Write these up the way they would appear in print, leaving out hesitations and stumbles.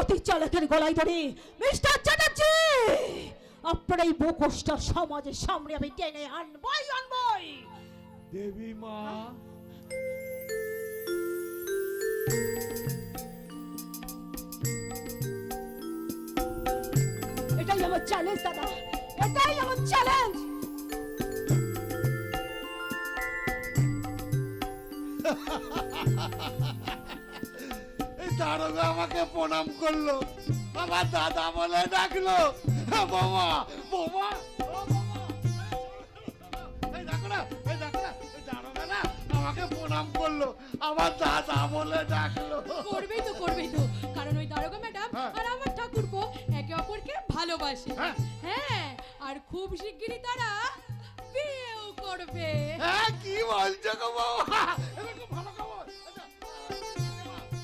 অতি চালাকের গলায় ধরে মিস্টার চ্যাটার্জি আপনার এই মুখোশটা সমাজের সামনে আমি টেনে আনবই। দেবী মা, এটাই আমার চ্যালেঞ্জ দাদা, এটাই আমার চ্যালেঞ্জ। এই দারোগা আমাকে প্রণাম করলো, আমার দাদা বলে ডাকলো। বোমা বোমা, এই দেখো না, এই দেখো না, এই দারোগা না আমাকে প্রণাম করলো, আমার দাদা বলে ডাকলো। করবেই তো, করবেই তো, কারণ ওই দারোগা ম্যাডাম আর আমার ঠাকুরপো একে অপরকে ভালোবাসে। হ্যাঁ, আর খুব শিগগিরই তারা বিয়েও করবে। হ্যাঁ, কি বলছো গো বাবা? এটা খুব ভালো খবর।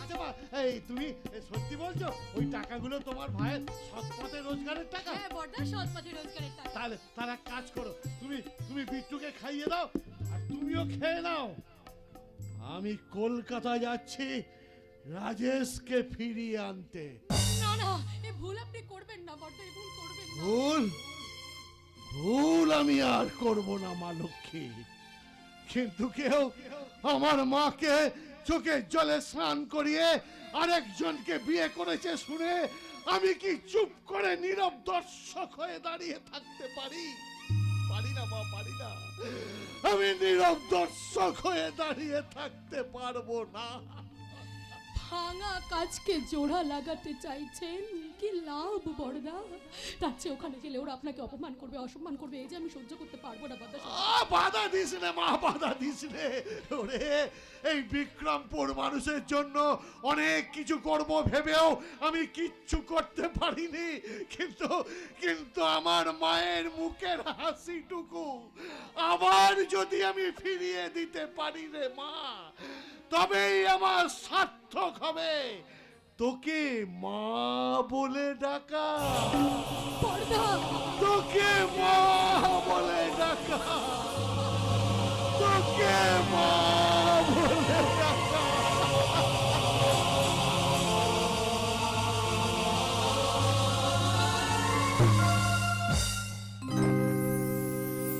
আচ্ছা মা, এই তুমি সত্যি বলছো ওই টাকাগুলো তোমার ভাইয়ের সৎ পথে রোজগারের টাকা? হ্যাঁ বড়দা, সৎ পথে রোজগারের টাকা। তাহলে তারা কাজ করো, তুমি বিট্টুকে খাইয়ে দাও আর তুমিও খেয়ে নাও। আমি কলকাতা যাচ্ছি রাজেশকে ফিরিয়ে আনতে। না না, এ ভুল আপনি করবেন না বড়দা, এ ভুল করবেন না। ভুল আমি আর করব না মা লক্ষ্মী, কিন্তু কেউ আমার মাকে চোখে জলে স্নান করিয়ে আরেকজনকে বিয়ে করেছে শুনে আমি কি চুপ করে নীরব দর্শক হয়ে দাঁড়িয়ে থাকতে পারি? পারি না মা, পারি না। আমি নীরব দর্শক হয়ে দাঁড়িয়ে থাকতে পারবো না। ভাঙা কাজকে জোড়া লাগাতে চাইছেন, কি লাভ বড়দা? তার চেয়ে ওখানে গেলে ওরা আপনাকে অপমান করবে, অসম্মান করবে, এই যে আমি সহ্য করতে পারবো না বড়দা। বাধা দিস রে মা, বাধা দিস রে। ওরে, এই বিক্রমপুর মানুষের জন্য অনেক কিছু করব ভেবেও আমি কিচ্ছু করতে পারিনি, কিন্তু আমার মায়ের মুখের হাসিটুকু আবার যদি আমি ফিরিয়ে দিতে পারি রে মা, তবেই আমার সার্থক হবে তোকে মা বলে ডাকা, বড়দা তোকে মা বলে ডাকা, তোকে মা বলে ডাকা।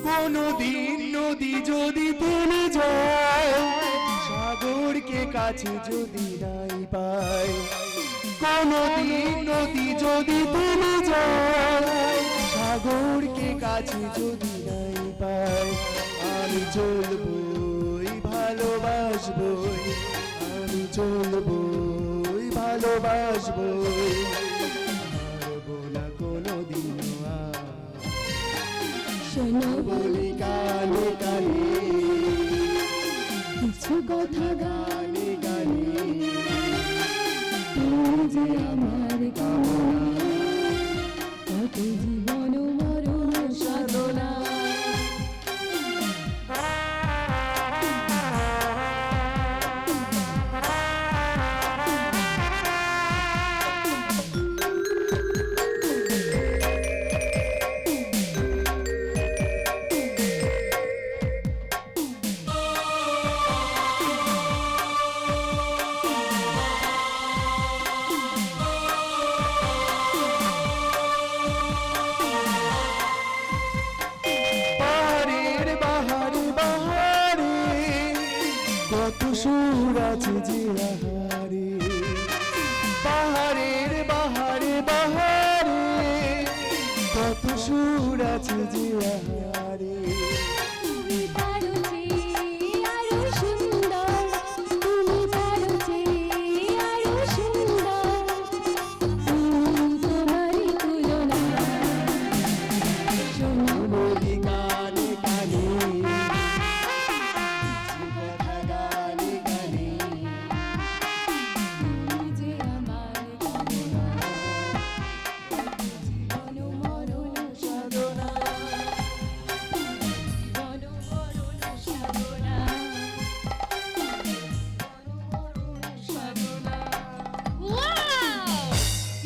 কোনদিন নদী যদি থেমে যায়, সাগরকে কাছে যদি নাই পাই, কোনদিন নদী যদি থেমে যায়, সাগরকে কাছে যদি নাই পাই, আমি চলবই ভালোবাসবই, আমি চলবই ভালোবাসবই, হারবো না কোনদিন আর। শোনো বলি কানে কানে, কিছু কথা গানে গানে, তুমি যে আমার কামনা, কত জীবন মরণ সাধনা। সুর আছে যে আহারে, পাহাড়ের বাহারে বাহারে, কত সুর আছে যে আহারে। তুমি পারো যে আরো সুন্দর, তুমি পারো যে আরো সুন্দর, তুমি তোমারই তুলনা। শোনো বলি কানে কানে,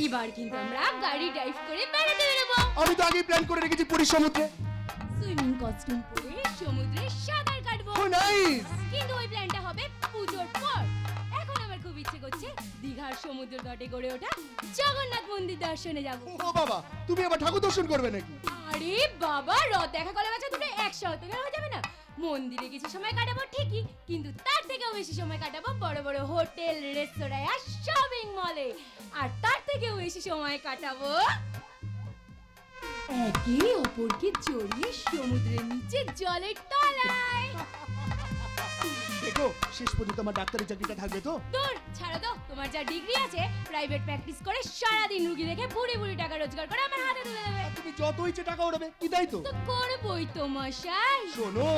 এবার কিন্তু আমরা গাড়ি ড্রাইভ করে বেড়াতে বেরোবো। আমি তো আগেই প্ল্যান করে রেখেছি পুরীর সমুদ্রে সুইমিং কস্টিউম পরে সমুদ্রে সাঁতার কাটবো। নাইস। কিন্তু ওই প্ল্যানটা হবে পুজোর পর। এখন আমার খুব ইচ্ছে করছে দীঘার সমুদ্র তটে গড়ে ওঠা জগন্নাথ মন্দির দর্শনে যাব। ও বাবা, তুমি আবার ঠাকুর দর্শন করবে নাকি? আরে বাবা, রথ দেখা কলে বাচ্চা দুটো একসাথে হয়ে যাবে না? মন্দিরে কিছু সময় কাটাবো ঠিকই, কিন্তু তার থেকেও বেশি সময় কাটাবো বড় বড় হোটেল, রেস্তোরাঁ আর শপিং মলে। আর তার থেকেও বেশি সময় কাটাবো একে অপরকে জড়িয়ে সমুদ্রের নিচে জলের তলায়। দেখো, শেষ পর্যন্ত আমার ডাক্তারের চাকরিটা থাকবে তো? দূর ছাড়ো তো, তোমার যা ডিগ্রি আছে প্রাইভেট প্র্যাকটিস করে সারাদিন রুগী দেখে বুড়ি বুড়ি টাকা রোজগার করে আমার হাতে তুলে দেবে। তুমি যত ইচ্ছে টাকা ওড়াবে, কি তাই তো? তো করবই তো মশাই। শোনো,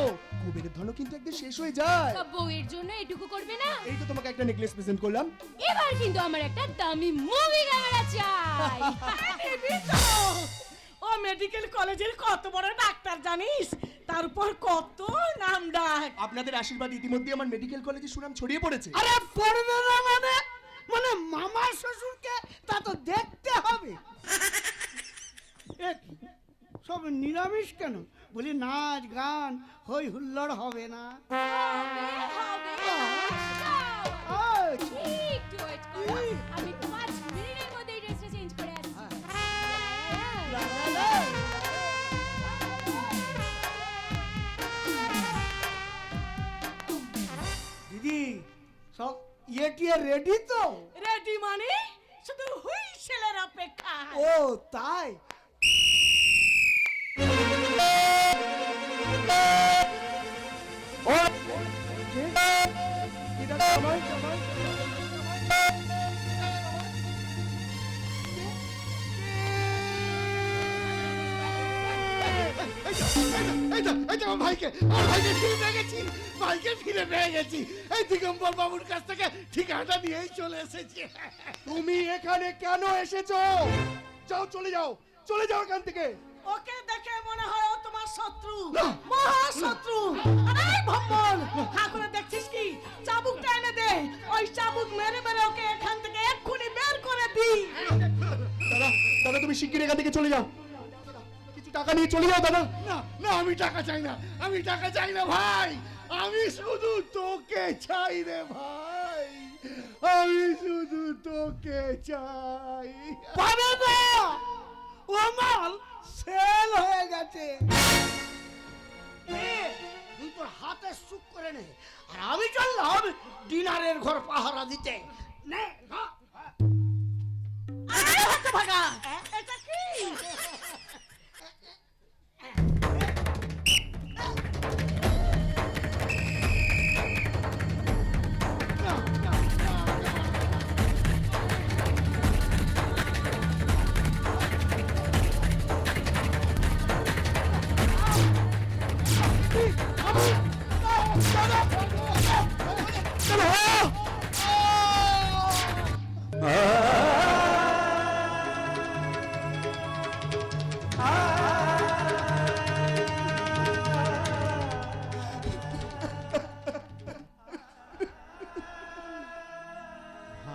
কুবেরের ধনও কিন্তু একদিন শেষ হয়ে যায়। তা বউয়ের জন্য এটুকু করবে না? এই তো তোমাকে একটা নেকলেস প্রেজেন্ট করলাম। এবার কিন্তু আমার একটা দামি মুভি ক্যামেরা চাই। ও মেডিকেল কলেজের কত বড় ডাক্তার জানিস, তার উপর কত নাম ডাক। আপনাদের আশীর্বাদ ইতিমধ্যে আমার মেডিকেল কলেজে সুনাম ছড়িয়ে পড়েছে। আরে পড়বে না মানে মানে মামার শ্বশুরকে তা তো দেখতে হবে। এ কি, সব নিরামিষ কেন? বলি নাচ গান হই হুল্লোড় হবে না? একটু wait করো, আমি 5 মিনিটের মধ্যে এই ড্রেসটা চেঞ্জ করে আসছি। দিদি, সব ইয়ে রেডি তো? রেডি মানে শুধু হুইসেলের অপেক্ষা। ও তাই? আমার ভাইকে ফিরে পেয়ে গেছি, ভাইকে ফিরে পেয়ে গেছি। এই দিগম্বর বাবুর কাছ থেকে ঠিকানাটা নিয়েই চলে এসেছি। তুমি এখানে কেন এসেছো? যাও, চলে যাও, চলে যাও এখান থেকে। ওকে দেখে মনে হয় ও তোমার শত্রু, না। মহাশত্রু। আরে ভম্বল, হা করে দেখছিস কি? চাবুকটা এনে দে, ওই চাবুক মেরে মেরে ওকে এখান থেকে এক্ষুনি বের করে দি। দাদা, দাদা তুমি শিগগির এখান থেকে চলে যাও। কিছু টাকা নিয়ে চলে যাও দাদা। না না, আমি টাকা চাই না, আমি টাকা চাই না ভাই, আমি শুধু তোকে চাই রে ভাই, আমি শুধু তোকে চাই। পাবে না, ও মাল সেল হয়ে গেছে। তুই তোর হাতে সুখ করে নে, আর আমি চললাম ডিনারের ঘর পাহারা দিতে। নে, না। আরে হতভাগা, এটা কি?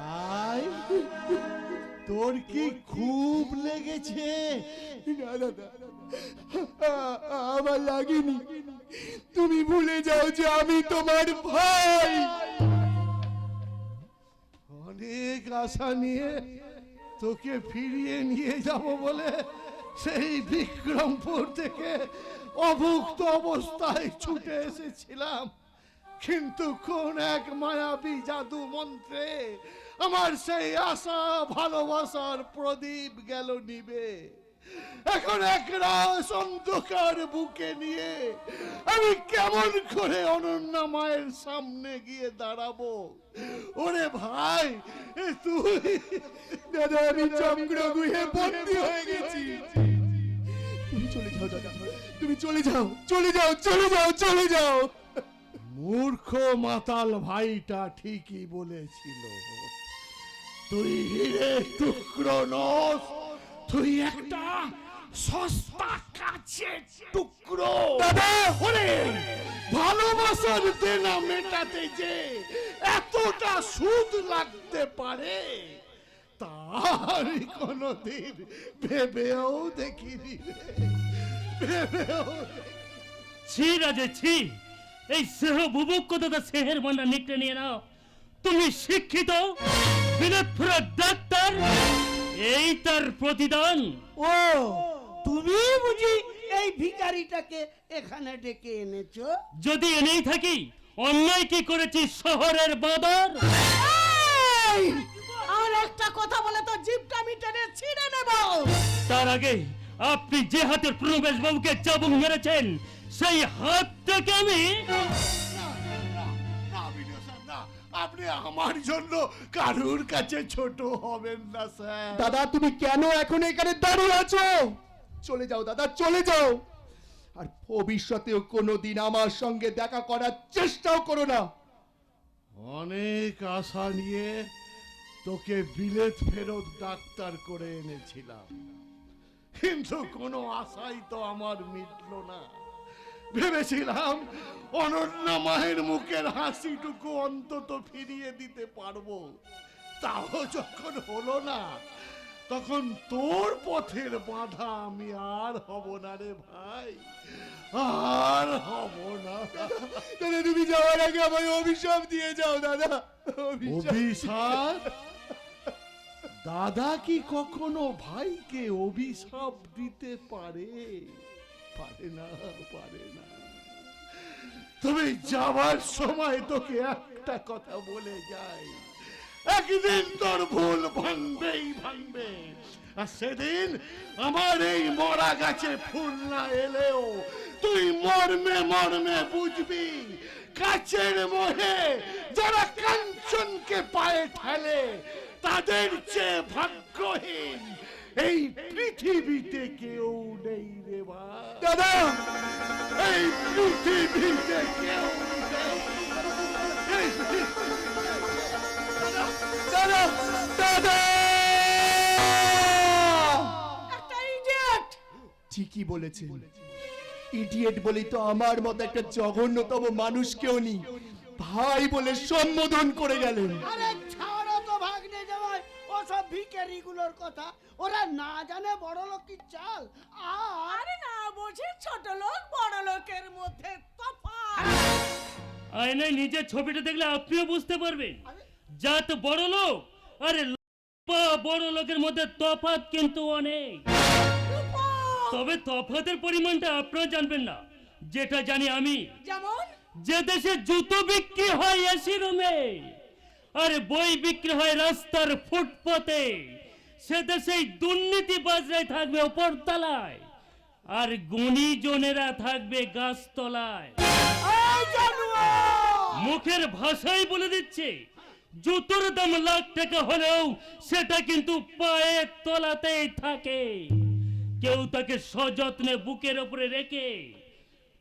ভাই, তোর কি খুব লেগেছে? না দাদা, আমার লাগেনি। তুমি ভুলে যাও যে আমি তোমার ভাই। অনেক আশা নিয়ে তোকে ফিরিয়ে নিয়ে যাব বলে সেই বিক্রমপুর থেকে অভুক্ত অবস্থায় ছুটে এসেছিলাম, কিন্তু কোন এক মায়াবী জাদু মন্ত্রে আমার সেই আশা ভালোবাসার প্রদীপ গেল নিবে। এখন এক রাস অন্ধকার বুকে নিয়ে আমি কেমন করে অনন্যা মায়ের সামনে গিয়ে দাঁড়াবো? ওরে ভাই, তুই দাদা, আমি চক্রগুহে বন্দী হয়ে গেছি। তুমি চলে যাও দাদা, তুমি চলে যাও, চলে যাও, চলে যাও, চলে যাও। মূর্খ মাতাল ভাইটা ঠিকই বলেছিল, তুই হিরে টুকরো নস, তুই একটা সস্তা কাছের টুকরো। দাদা, ওরে, ভালোবাসার দেনা মেটাতে যে এতটা সুদ লাগতে পারে তা আমি কোনোদিন ভেবেও দেখিনি রে, ভেবেও ছি রাজে ছি, এই সেহ বুবুক্ষ দাদা সেহের মন্ডা নিকটে নিয়ে নাও। তুমি শিক্ষিত, বিলেত ফেরত ডাক্তার, এই তার প্রতিদান। ও তুমি বুঝি এই ভিখারিটাকে এখানে ডেকে এনেছো? যদি এনেই থাকি, অন্যায় কি করেছি শহরের বাদর? এই, আর একটা কথা বলে তো জিভটা আমি টেনে ছিঁড়ে নেব। তার আগে আপনি যে হাতের প্রবেশ বাবুকে চাবুক মেরেছেন, সেই হাত থেকে আমি না, বিডিও স্যার, না, আপনি আমার জন্য কারুর কাছে ছোট হবেন না স্যার। দাদা তুমি কেন এখন এখানে দাঁড়িয়ে আছো? চলে যাও দাদা, চলে যাও। আর ভবিষ্যতেও কোনোদিন আমার সঙ্গে দেখা করার চেষ্টাও করো না। অনেক আশা নিয়ে তোকে বিলেত ফেরত ডাক্তার করে এনেছিলাম, কিন্তু কোনো আশাই তো আমার মিটলো না। ভেবেছিলাম অনন্যা মায়ের মুখের হাসিটুকু অন্তত ফিরিয়ে দিতে পারবো, তাও যখন হলো না, তখন তোর পথের বাধা আমি আর হব না রে ভাই, আর হব না। দাদা তুমি যাওয়ার আগে আমায় অভিশাপ দিয়ে যাও দাদা, অভিশাপ? দাদা কি কখনো ভাইকে অভিশাপ দিতে পারে? পারে না, পারে না। তবে যাবার সময় তোকে একটা কথা বলে যাই, একদিন তোর ভুল ভাঙবেই ভাঙবে, আর সেদিন আমার এই মরা গাছে ফুল না এলেও তুই মর্মে মর্মে বুঝবি, কাছের মোহে যারা কাঞ্চনকে পায়ে ঠেলে, তাদের চেয়ে ভাগ্যহীন এই পৃথিবীতে কেউ নেই রে ভাই। দাদা এই পৃথিবীতে কেউ নেই। দাদা দাদা একটা ইডিয়েট। ঠিকই বলেছেন, ইডিয়েট বলেই তো আমার মতো একটা জঘন্যতম মানুষকেও নি ভাই বলে সম্বোধন করে গেলেন। আরে ছাড়ো তো ভাগ্নে জামাই ওসব ভিখারিগুলোর কথা, ওরা না জানে বড় লোকের চাল। আরে না বুঝি ছোট লোক বড় লোকের মধ্যে তফাৎ। আয়নায় নিজের ছবিটা দেখলে আপনিও বুঝতে পারবেন, যা তো বড় লোক আরে বড় লোকের মধ্যে তফাৎ কিন্তু অনেক। তবে তফাতের পরিমাণটা আপনারা জানবেন না, যেটা জানি আমি। যেমন যে দেশে জুতো বিক্রি হয় এসি রুমে, আরে বই বিক্রি হয় রাস্তার ফুটপাতে, সে দেশে দুর্নীতিবাজরাই থাকবে উপরতলায়, আর গুণীজনেরা থাকবে গাছতলায়। মুখের ভাষাই বলে দিচ্ছে, জুতোর দাম লাখ টাকা হলেও সেটা কিন্তু পায়ের তলাতেই থাকে। কেউ তাকে সযত্নে বুকের উপরে রেখে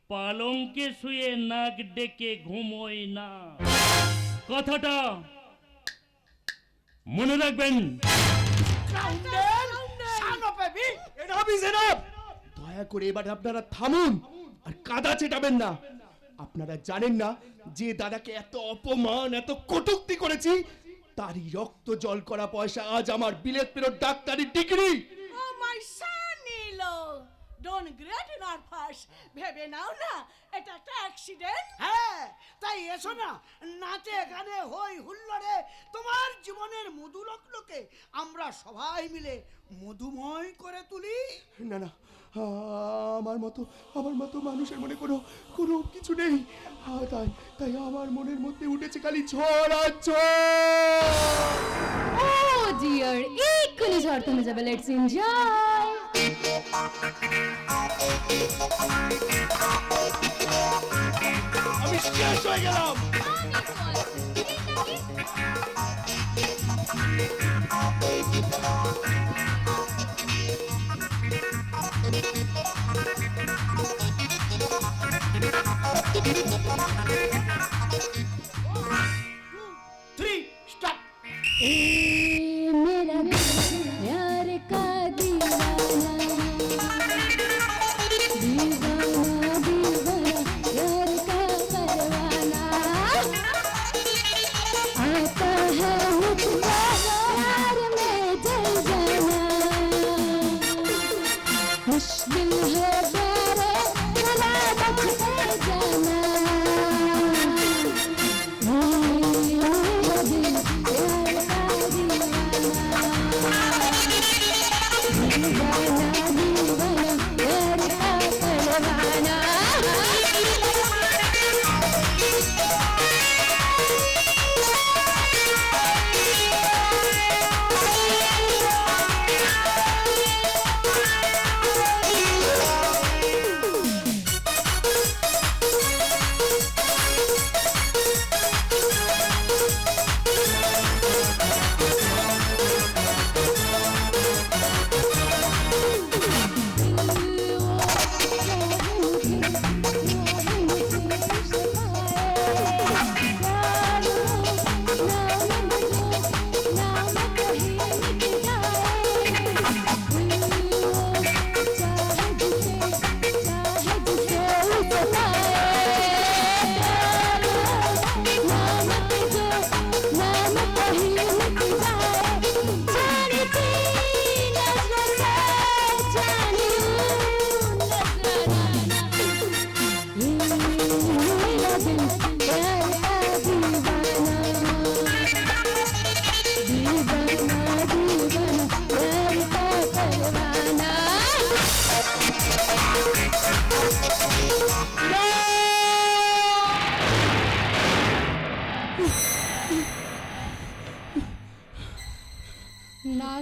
পালঙ্কে শুয়ে নাক ডেকে ঘুমোয় না। কথাটা মনে রাখবেন। দয়া করে এবার আপনারা থামুন আর কাদা চেটাবেন না। আপনারা জানেন না যে দাদাকে এত অপমান এত কটূক্তি করেছি, তারই রক্ত জল করা পয়সা আজ আমার বিলেত ফেরত ডাক্তারি degree. Oh my son Nilo, don't get nervous, ভেবে নাও না এটা একটা অ্যাক্সিডেন্ট। হ্যাঁ তাই এসো না, নাচে গানে হই হুল্লোড়ে তোমার জীবনের মধুলগ্নকে আমরা সবাই মিলে মধুময় করে তুলি। না না, আমার মতো মানুষের মনে কোনো কিছু নেই। তাই তাই আমার মনের মধ্যে উঠেছে খালি ঝড় আর ঝড়। ও ডিয়ার, এক্ষুনি ঝড় থেমে যাবে, লেটস এনজয়। আমি শেষ হয়ে গেলাম। मेरा प्यार का दीवाना, दीवाना दीवाना प्यार का परवाना, आता है मुझको प्यार में जल जाना, मुश्किल है प्यारे गला बखते जाना।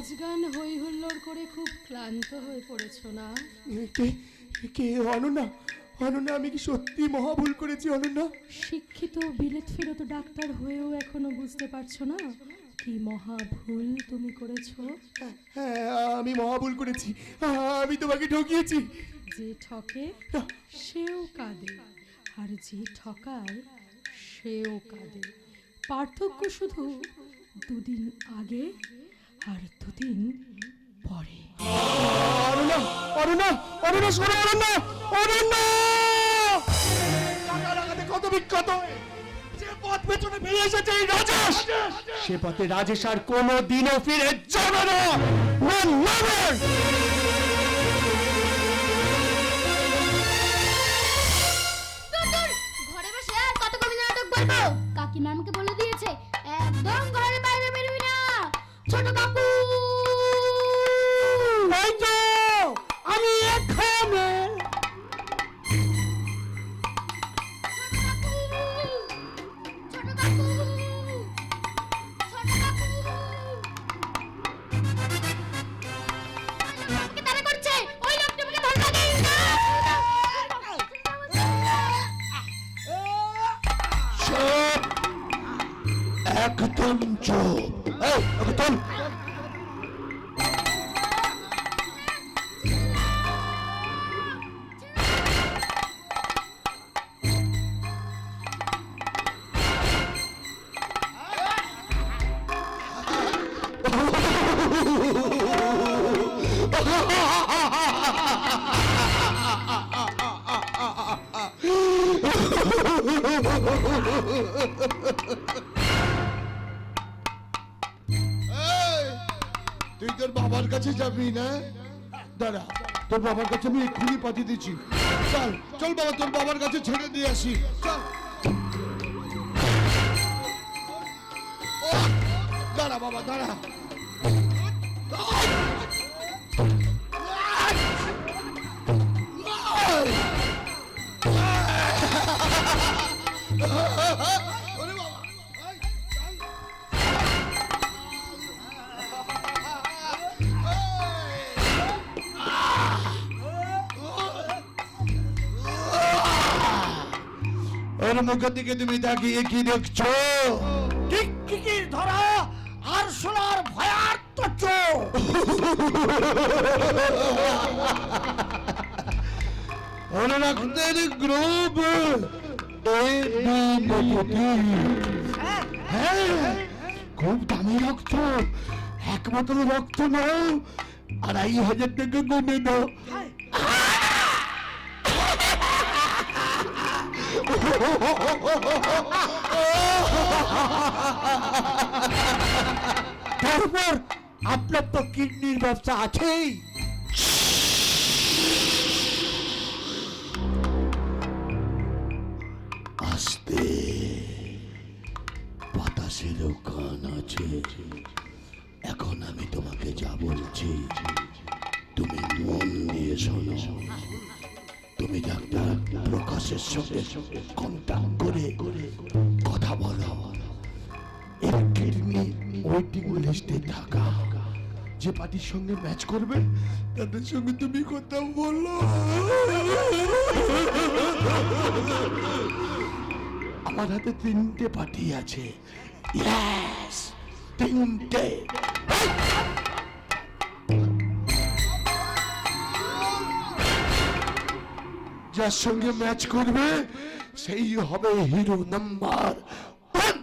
নাচ গান হই হুল্লোড় করে খুব ক্লান্ত হয়ে পড়েছো না? কে কে অনন্যা? অনন্যা, আমি কি সত্যি মহা ভুল করেছি অনন্যা? শিক্ষিত বিলেত ফেরত ডাক্তার হয়েও এখনো বুঝতে পারছো না কি মহা ভুল তুমি করেছো? হ্যাঁ, আমি মহা ভুল করেছি। আমি তোমাকে ঠকিয়েছি। যে ঠকে সেও কাঁদে, আর যে ঠকায় সেও কাঁদে। পার্থক্য শুধু দুদিন আগে আর দুদিন পরে। অনন্যা, অনন্যা, অনন্যা, শোনো অনন্যা, অনন্যা! টাকা লাগাতে কত বিখ্যাত হয়ে যে পথ পেছনে ফিরে এসেছে এই রাজেশ, সে পথে রাজেশ আর কোনো দিনও ফিরে যাবে না। নেভার! ঘরে বসে আর কত কবি নাটক বলবো? কাকিমা আমাকে বলে দিয়েছে একদম ঘরের বাইরে বেরোবি না। ছোট কাকু, এই তো আমি এখানে। ছোট কাকু, ছোট কাকু, আমাকে তাড়া করছে। ওই লোকটা আমাকে ধরে লাগে না। চুপ! একদম চুপ! এই, ওকে তোল! তুই তোর বাবার কাছে যাবি না? দাঁড়া, তোর বাবার কাছে আমি এক্ষুনি পাঠিয়ে দিচ্ছি। চল চল বাবা, তোর বাবার কাছে ছেড়ে দিয়ে আসি। চল। ও, দাঁড়া বাবা, দাঁড়া। ওরে বাবা, এই, চল। ওর মুখের দিকে তুমি তাকিয়ে কি দেখছো? টিকটিকির ধরা আর সোনার ভয়ার্ত চোখ। অনরাগদের গ্রুপ হ্যাঁ, খুব দামি রক্ত, এক বোতল রক্ত নাও, 2,500 টাকা গুনে দাও। তারপর আপনার তো কিডনির ব্যবসা আছেই। আস্তে, বাতাসেরও কান আছে। এখন আমি তোমাকে যা বলছি তুমি মন দিয়ে শোনো। তুমি ডাক্তার প্রকাশের সঙ্গে কন্ট্যাক্ট করে কথা বলো। এর কিডনি ওয়েটিং লিস্টে থাকা যে পার্টির সঙ্গে ম্যাচ করবে তাদের সঙ্গে তুমি কথা বলো। আমার হাতে 3টে পার্টি আছে। ইয়েস, 3টে। যার সঙ্গে ম্যাচ করবে সেই হবে হিরো নাম্বার 1।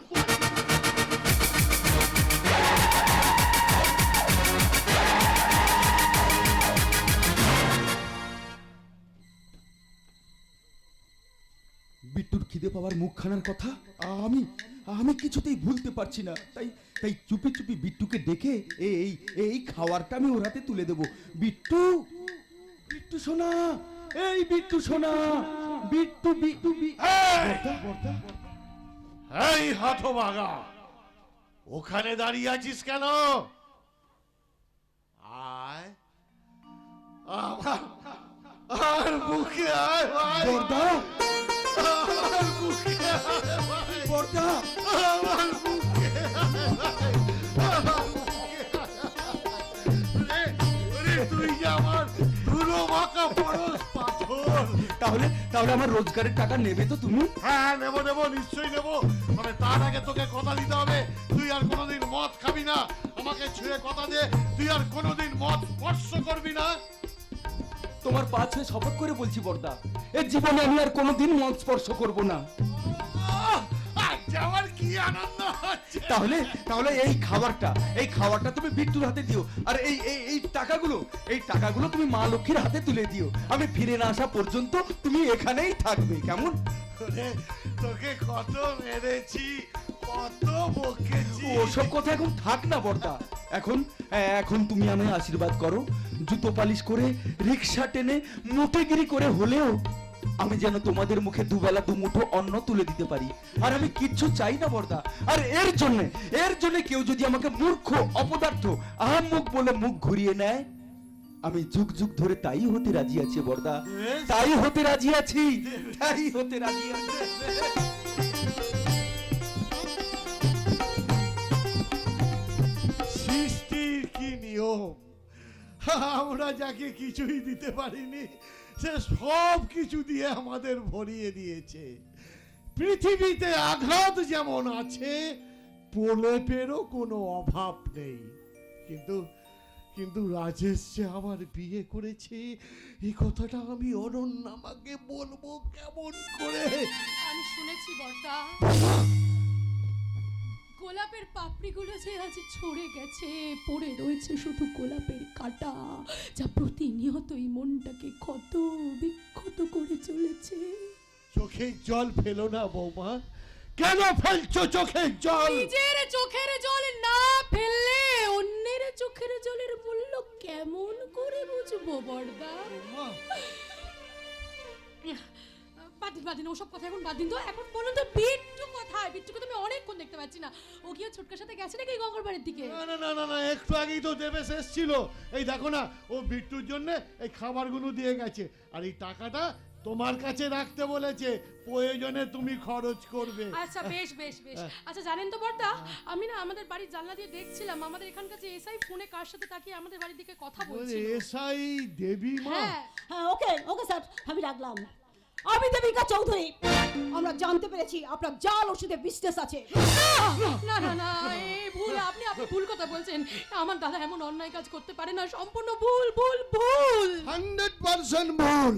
বিট্টুর খিদে পাওয়ার মুখখানার কথা আমি আমি কিছুতেই ভুলতে পারছি না। তাই তাই চুপি চুপি বিট্টুকে ডেকে এই এই খাবারটা আমি ওর হাতে তুলে দেবো। বিট্টু, বিট্টু সোনা, এই বিট্টু সোনা, বিট্টু বিট্টু এই হতভাগা, ওখানে দাঁড়িয়ে আছিস কেন? আয়, আর বুকে আয় ভাই। বর্দা, আমার বুকে আয় ভাই। বর্দা, আমার বুকে আয় ভাই। আমার বুকে আয়। তাহলে তাহলে আমার রোজগারের টাকা নেবে তো তুমি? হ্যাঁ নেবো নেবো, নিশ্চয়ই নেবো। তবে তার আগে তোকে কথা দিতে হবে, তুই আর কোনোদিন মদ খাবি না। আমাকে ছুঁয়ে কথা দে, তুই আর কোনোদিন মদ স্পর্শ করবি না। তোমার পা ছুঁয়ে শপথ করে বলছি বর্দা, এর জীবনে আমি আর কোনোদিন মদ স্পর্শ করব না। আজ আমার কি আনন্দ হচ্ছে। তাহলে তাহলে এই খাবারটা তুমি বিট্টুর হাতে দিও, আর এই টাকাগুলো তুমি মা লক্ষ্মীর হাতে তুলে দিও। আমি ফিরে না আসা পর্যন্ত তুমি এখানেই থাকবে, কেমন? ওরে, তোকে কত মেরেছি, কত বকেছি। ওসব কথা এখন থাক না বর্দা। এখন তুমি আমায় আশীর্বাদ করো, জুতো পালিশ করে রিক্সা টেনে মুঠেগিরি করে হলেও আমি যেন তোমাদের মুখে দুবেলা দুমুঠো অন্ন তুলে দিতে পারি। আর আমি কিচ্ছু চাই না বর্দা। আর এর জন্য কেউ যদি আমাকে মূর্খ অপদার্থ আহাম্মুক বলে মুখ ঘুরিয়ে নেয়, আমি যুগ যুগ ধরে তাই হতে রাজি আছি বর্দা, তাই হতে রাজি আছি। সৃষ্টির কি নিয়ম, আমরা যাকে কিছুই দিতে পারিনি সে সব কিছু দিয়ে আমাদের ভরিয়ে দিয়েছে। পৃথিবীতে আঘাত যেমন আছে, প্রলেপেরও কোনো অভাব নেই। কিন্তু রাজেশ যে আমার বিয়ে করেছে, এই কথাটা আমি অরণ্যামাকে বলবো কেমন করে? আমি শুনেছি বর্দা, গোলাপের পাপড়িগুলো যে আজ ঝরে গেছে, পড়ে রয়েছে শুধু গোলাপের কাঁটা, যা প্রতিনিয়তই মনটাকে ক্ষত বিক্ষত করে চলেছে। চোখের জল ফেলো না বৌমা, কেন ফেলছো চোখের জল? নিজের চোখের জল না ফেললে অন্যের চোখের জলের মূল্য কেমন করে বুঝবো বর্দা? বাদ দিন ওসব কথা, এখন বাদ দিন তো। এখন বলুন তো বিট্টু কোথায়? বিট্টুকে তো আমি অনেকক্ষণ দেখতে পাচ্ছি না। ও কি ছোটকার সাথে গেছে নাকি গঙ্গার বাড়ির দিকে? না, একটু আগেই তো দেবেশ এসেছিল। এই দেখো না, ও বিট্টুর জন্য এই খাবারগুলো দিয়ে গেছে, আর এই টাকাটা তোমার কাছে রাখতে বলেছে, প্রয়োজনে তুমি খরচ করবে। আচ্ছা বেশ। আচ্ছা জানেন তো বর্দা, আমি না আমাদের বাড়ির জানলা দিয়ে দেখছিলাম আমাদের এখানকার যে এসআই ফোনে কার সাথে তাকিয়ে আমাদের বাড়ির দিকে কথা বলছিল। এসআই দেবী মা? হ্যাঁ ওকে স্যার, আমি রাখলাম। আমি দেবিকা চৌধুরী। আমরা জানতে পেরেছি আপনার জাল ওষুধে বিজনেস আছে। না এই ভুল, আপনি ভুল কথা বলছেন। আমার দাদা এমন অন্যায় কাজ করতে পারে না, সম্পূর্ণ ভুল। 100% ভুল।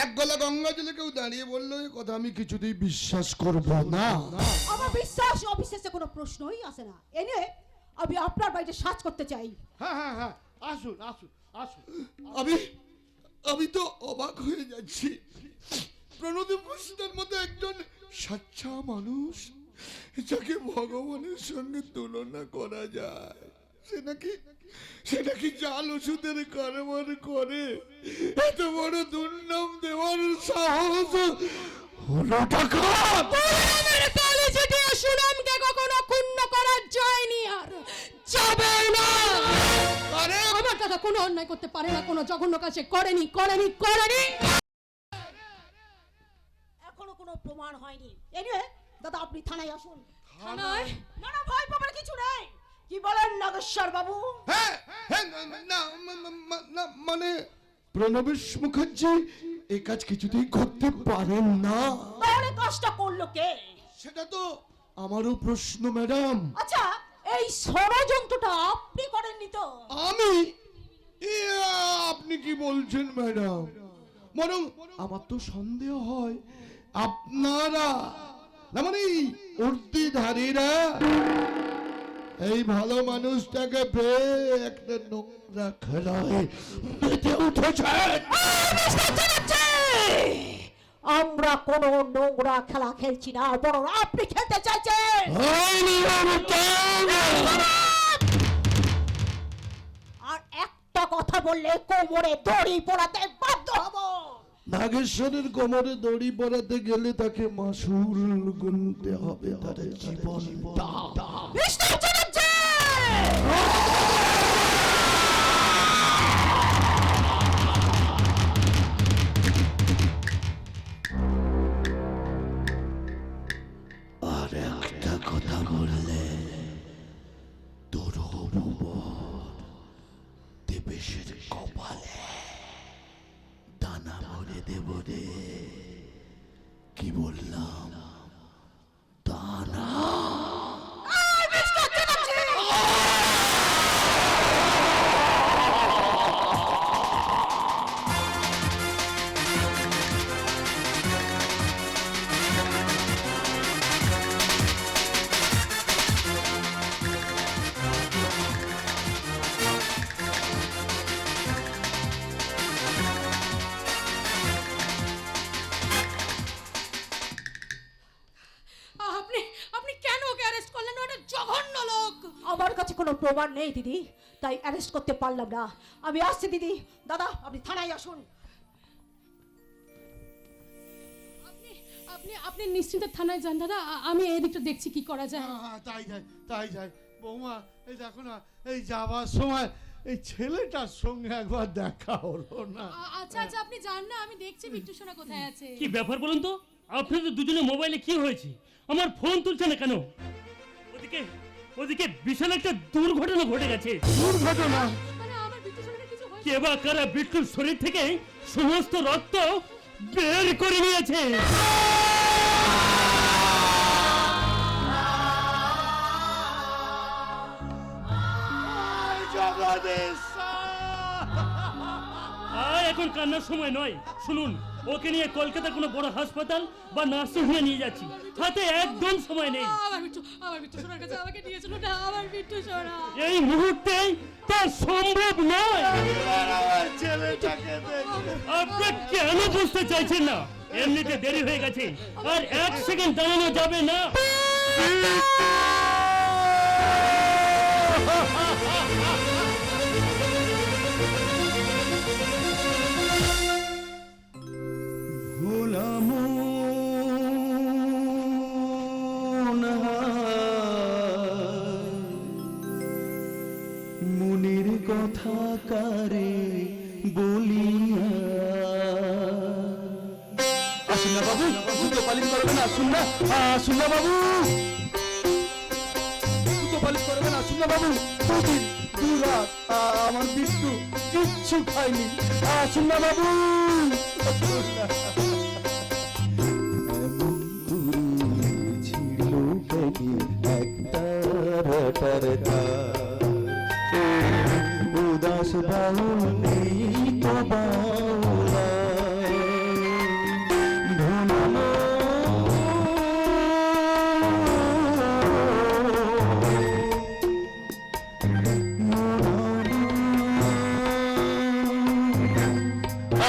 এক গলা গঙ্গা জলে কেউ দাঁড়িয়ে বললো এই কথা আমি কিছুতেই বিশ্বাস করব না। আমার বিশ্বাস অবিশ্বাসে কোনো প্রশ্নই আসে না। এনে আমি আপনার বাড়িতে সার্চ করতে চাই। হ্যাঁ, আসুন। আমি তো অবাক হয়ে যাচ্ছি। প্রণতি বসুদের মতো একজন সাচ্চা মানুষ, যাকে ভগবানের সঙ্গে তুলনা করা যায়, সে নাকি জাল ওষুধের কারবার করে। এত বড় দুর্নাম দেওয়ার সাহস হলো টাকা। সুনামকে কখনো ক্ষুণ্ণ করা যায়নি আর যাবে না। আমার দাদা কোনো অন্যায় করতে পারে না, কোনো জঘন্য কাজ করেনি। এখনো কোনো প্রমাণ হয়নি। এনে দাদা আপনি থানায় আসুন। থানায়? না ভয় পাবার কিছু নেই। কি বলেন নাগেশ্বর বাবু? হ্যাঁ, মানে প্রণবেশ মুখার্জি এই কাজ কিছুতেই করতে পারেন না। তাহলে কাজটা করলো কে? সেটা তো আমারও প্রশ্ন ম্যাডাম। আচ্ছা এই ষড়যন্ত্রটা আপনি করেননি তো? আমি? আপনি কি বলছেন ম্যাডাম? বরং আমার তো সন্দেহ হয় আপনারা, না মানে উর্দিধারীরা এই ভালো মানুষটাকে পেয়ে একটা নোংরা খেলায় মেতে উঠেছেন। আমরা কোন নোংরা খেলা খেলছি না, বরং আপনি খেলতে চাইছেন। আর একটা কথা বললে কোমরে দড়ি পড়াতে বাধ্য হব। নাগেশ্বরের কোমরে দড়ি পড়াতে গেলে তাকে মাসুল গুনতে হবে তার জীবন। আর একটা কথা বললে তোর দেবেশের কপালে দানা ভরে দেব রে। কি বললাম? তা না। আপনি আপনি কেন ওকে অ্যারেস্ট করলেন? ওটা জঘন্য লোক। আমার কাছে কোনো প্রমাণ নেই দিদি, তাই অ্যারেস্ট করতে পারলাম না। আমি আসছি দিদি। দাদা আপনি থানায় আসুন। আপনি আপনি আপনি নিশ্চিন্তে থানায় যান দাদা, আমি এই দিকটা দেখছি কি করা যায়। তাই যাই বৌমা। এই দেখো না, এই যাবার সময় এই ছেলেটার সঙ্গে একবার দেখা হলো না। আচ্ছা আচ্ছা, আপনি যান না, আমি দেখছি বিট্টু সোনা কোথায় আছে। কি ব্যাপার বলুন তো? আপনাদের দুজনে মোবাইলে কি হয়েছে? আমার ফোন তুলছে না কেন? ওদিকে ওদিকে বিশাল একটা দুর্ঘটনা ঘটে গেছে। দুর্ঘটনা? মানে আমার বিট্টু সোনার কিছু হয়েছে? কে বা কারা বিট্টুর শরীর থেকে সমস্ত রক্ত বের করে নিয়েছে। আর এখন কান্নার সময় নয়। শুনুন, ওকে নিয়ে কলকাতা কোনো বড় হাসপাতাল বা নার্সিং হোমে নিয়ে যাচ্ছি। হাতে একদম সময় নেই। আমার বিট্টু সোনার কাছে আমাকে নিয়ে চলো না, আমার বিট্টু সোনা। এই মুহূর্তে তা সম্ভব নয়। ছেলেটাকে দেখে আপনি কেন বুঝতে চাইছেন না? এমনিতে দেরি হয়ে গেছে, আর এক সেকেন্ড দাঁড়ানো যাবে না। মনের কথা কারে বলিয়া। আসুন না বাবু, জুতো পালিশ করবেন, আসুন না। আসুন না বাবু, জুতো পালিশ করবেন, আসুন না বাবু। দুদিন দুরাত আমার বিট্টু কিচ্ছু খায়নি। আসুন না বাবু। ছিল একটা উদাস বাউল নেই তো বাউলা ধুলো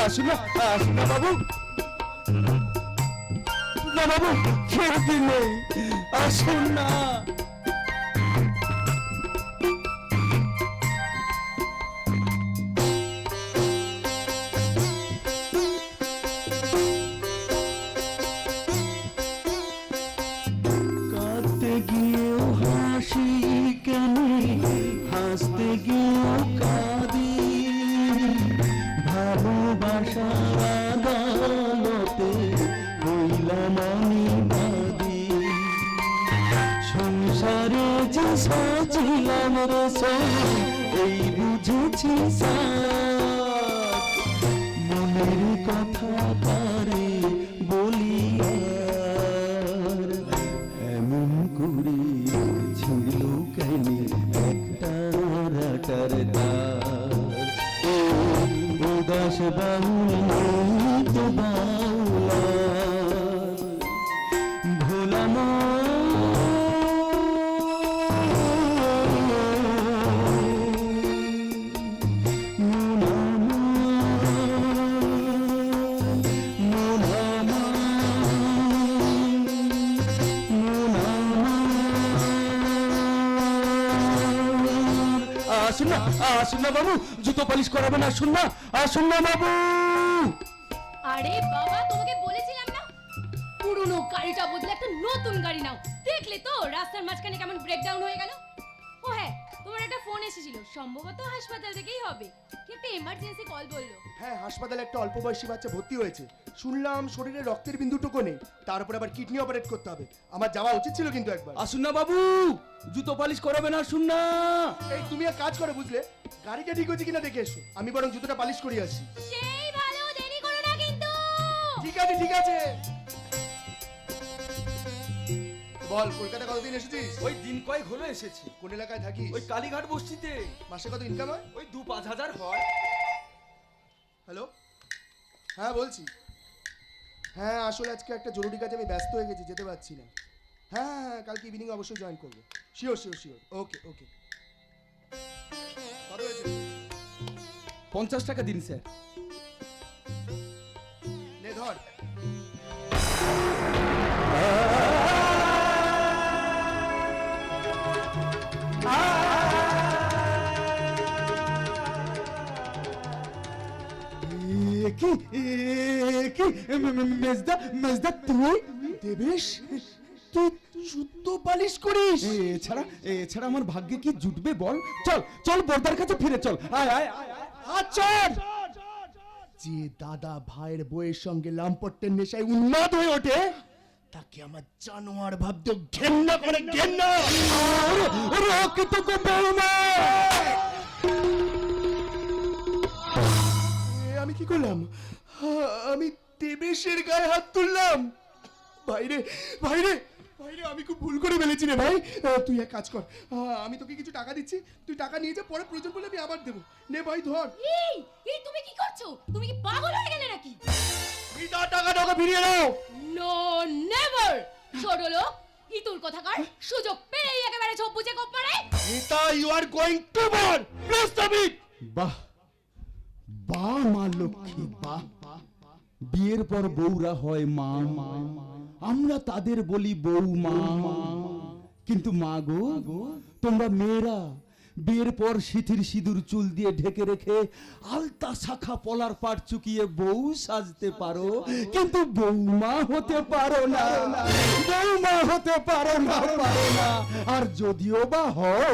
আসুন না বাবু। না বাবু, খেতে নেই, আসুন না। কাঁদতে গিয়েও হাসি কেন, হাসতে গিয়েও কাঁদি। ভালোবাসা আদালতে হইলাম আমি বাদী। সংসারে যে সাজিলাম রে এই বুঝেছি সাথ। মনের কথা তারে বলিয়া এমন করে ছিল কেন একটা রাটার তার। উদাস বাউল তো বাউলা ভোলাম আসুন না বাবু, জুতো পালিশ করাবেন, আসুন না। আসুন না বাবু। আরে বাবা, তোমাকে বলেছিলাম না পুরনো গাড়িটা বদলে একটা নতুন গাড়ি নাও। দেখলে তো রাস্তার মাঝখানে কেমন ব্রেকডাউন হয়ে গেল। ও হ্যাঁ, তোমার একটা ফোন এসেছিল, সম্ভবত হাসপাতাল থেকেই হবে। কি একটা এমার্জেন্সি কল বললো। হ্যাঁ, হাসপাতালে একটা অল্প বয়সী বাচ্চা ভর্তি হয়েছে। শুনলাম শরীরে রক্তের বিন্দুটুকু নেই, তার উপর আবার কিডনি অপারেট করতে হবে। আমার যাওয়া উচিত ছিল কিন্তু একবার। আসুন না বাবু, জুতো পালিশ করাবেন, আসুন না। এই তুমি এক কাজ করে বুঝলে, গাড়িটা ঠিক হচ্ছে কিনা দেখে এসো, আমি বরং জুতোটা পালিশ করিয়ে আসি। সেই ভালো, দেরি করো না কিন্তু। আছে ঠিক আছে। বল, কলকাতা কতদিন এসেছিস? ওই দিন কয়েক হলো এসেছি। কোন এলাকায় থাকিস? ওই কালীঘাট বস্তিতে। মাসে কত ইনকাম হয়? ওই 2-5 হাজার হয়। হ্যালো, হ্যাঁ বলছি। হ্যাঁ আসলে আজকে একটা জরুরি কাজে আমি ব্যস্ত হয়ে গেছি, যেতে পারছি না। হ্যাঁ হ্যাঁ, কালকে ইভিনিং অবশ্যই জয়েন করবো। শিওর শিওর শিওর, ওকে ওকে। কত হয়েছে? 50 টাকা দিন স্যার। নে ধর। মেজদা মেজদা তুই দেবেশ, তুই জুতো পালিশ করিস? এছাড়া আমার ভাগ্যে কি জুটবে বল? চল চল বর্দার কাছে ফিরে চল। আয় আয় আয়, আয়। আচ্ছা, যে দাদা ভাইয়ের বইয়ের সঙ্গে লাম্পট্যের নেশায় উন্মাদ হয়ে ওঠে, তাকে আমার জানোয়ার ভাবতেও ঘেন্না করে, ঘেন্না। আমি কি করলাম? আমি দেবেশের গায়ে হাত তুললাম। ভাইরে ভাইরে ভাইরে, আমি খুব ভুল করে ফেলেছি রে ভাই। তুই এক কাজ কর, আমি তোকে কিছু টাকা দিচ্ছি, তুই টাকা নিয়ে যা, পরে প্রয়োজন পড়লে আমি আবার দেবো। নে ভাই ধর। এই এই তুমি কি করছো? তুমি কি পাগল হয়ে গেলে নাকি? তুই তার টাকা ফিরিয়ে দাও। No never. ছোট লোক ইতুর কথাকার, সুযোগ পেলেই একেবারে ঝোপ বুঝে কোপ মারে। Rita, you are going too far. Please stop it. বাহ বাহ মা লক্ষ্মী বাহ। বিয়ের পর বউরা হয় মা, আমরা তাদের বলি বৌমা। কিন্তু মা গো, তোমরা মেয়েরা বিয়ের পর সিথির সিঁদুর চুল দিয়ে ঢেকে রেখে আলতা শাখা পলার পাট চুকিয়ে বউ সাজতে পারো, কিন্তু বৌমা হতে পারো না। বৌমা হতে পারো না, পারো না। আর যদিও বা হও,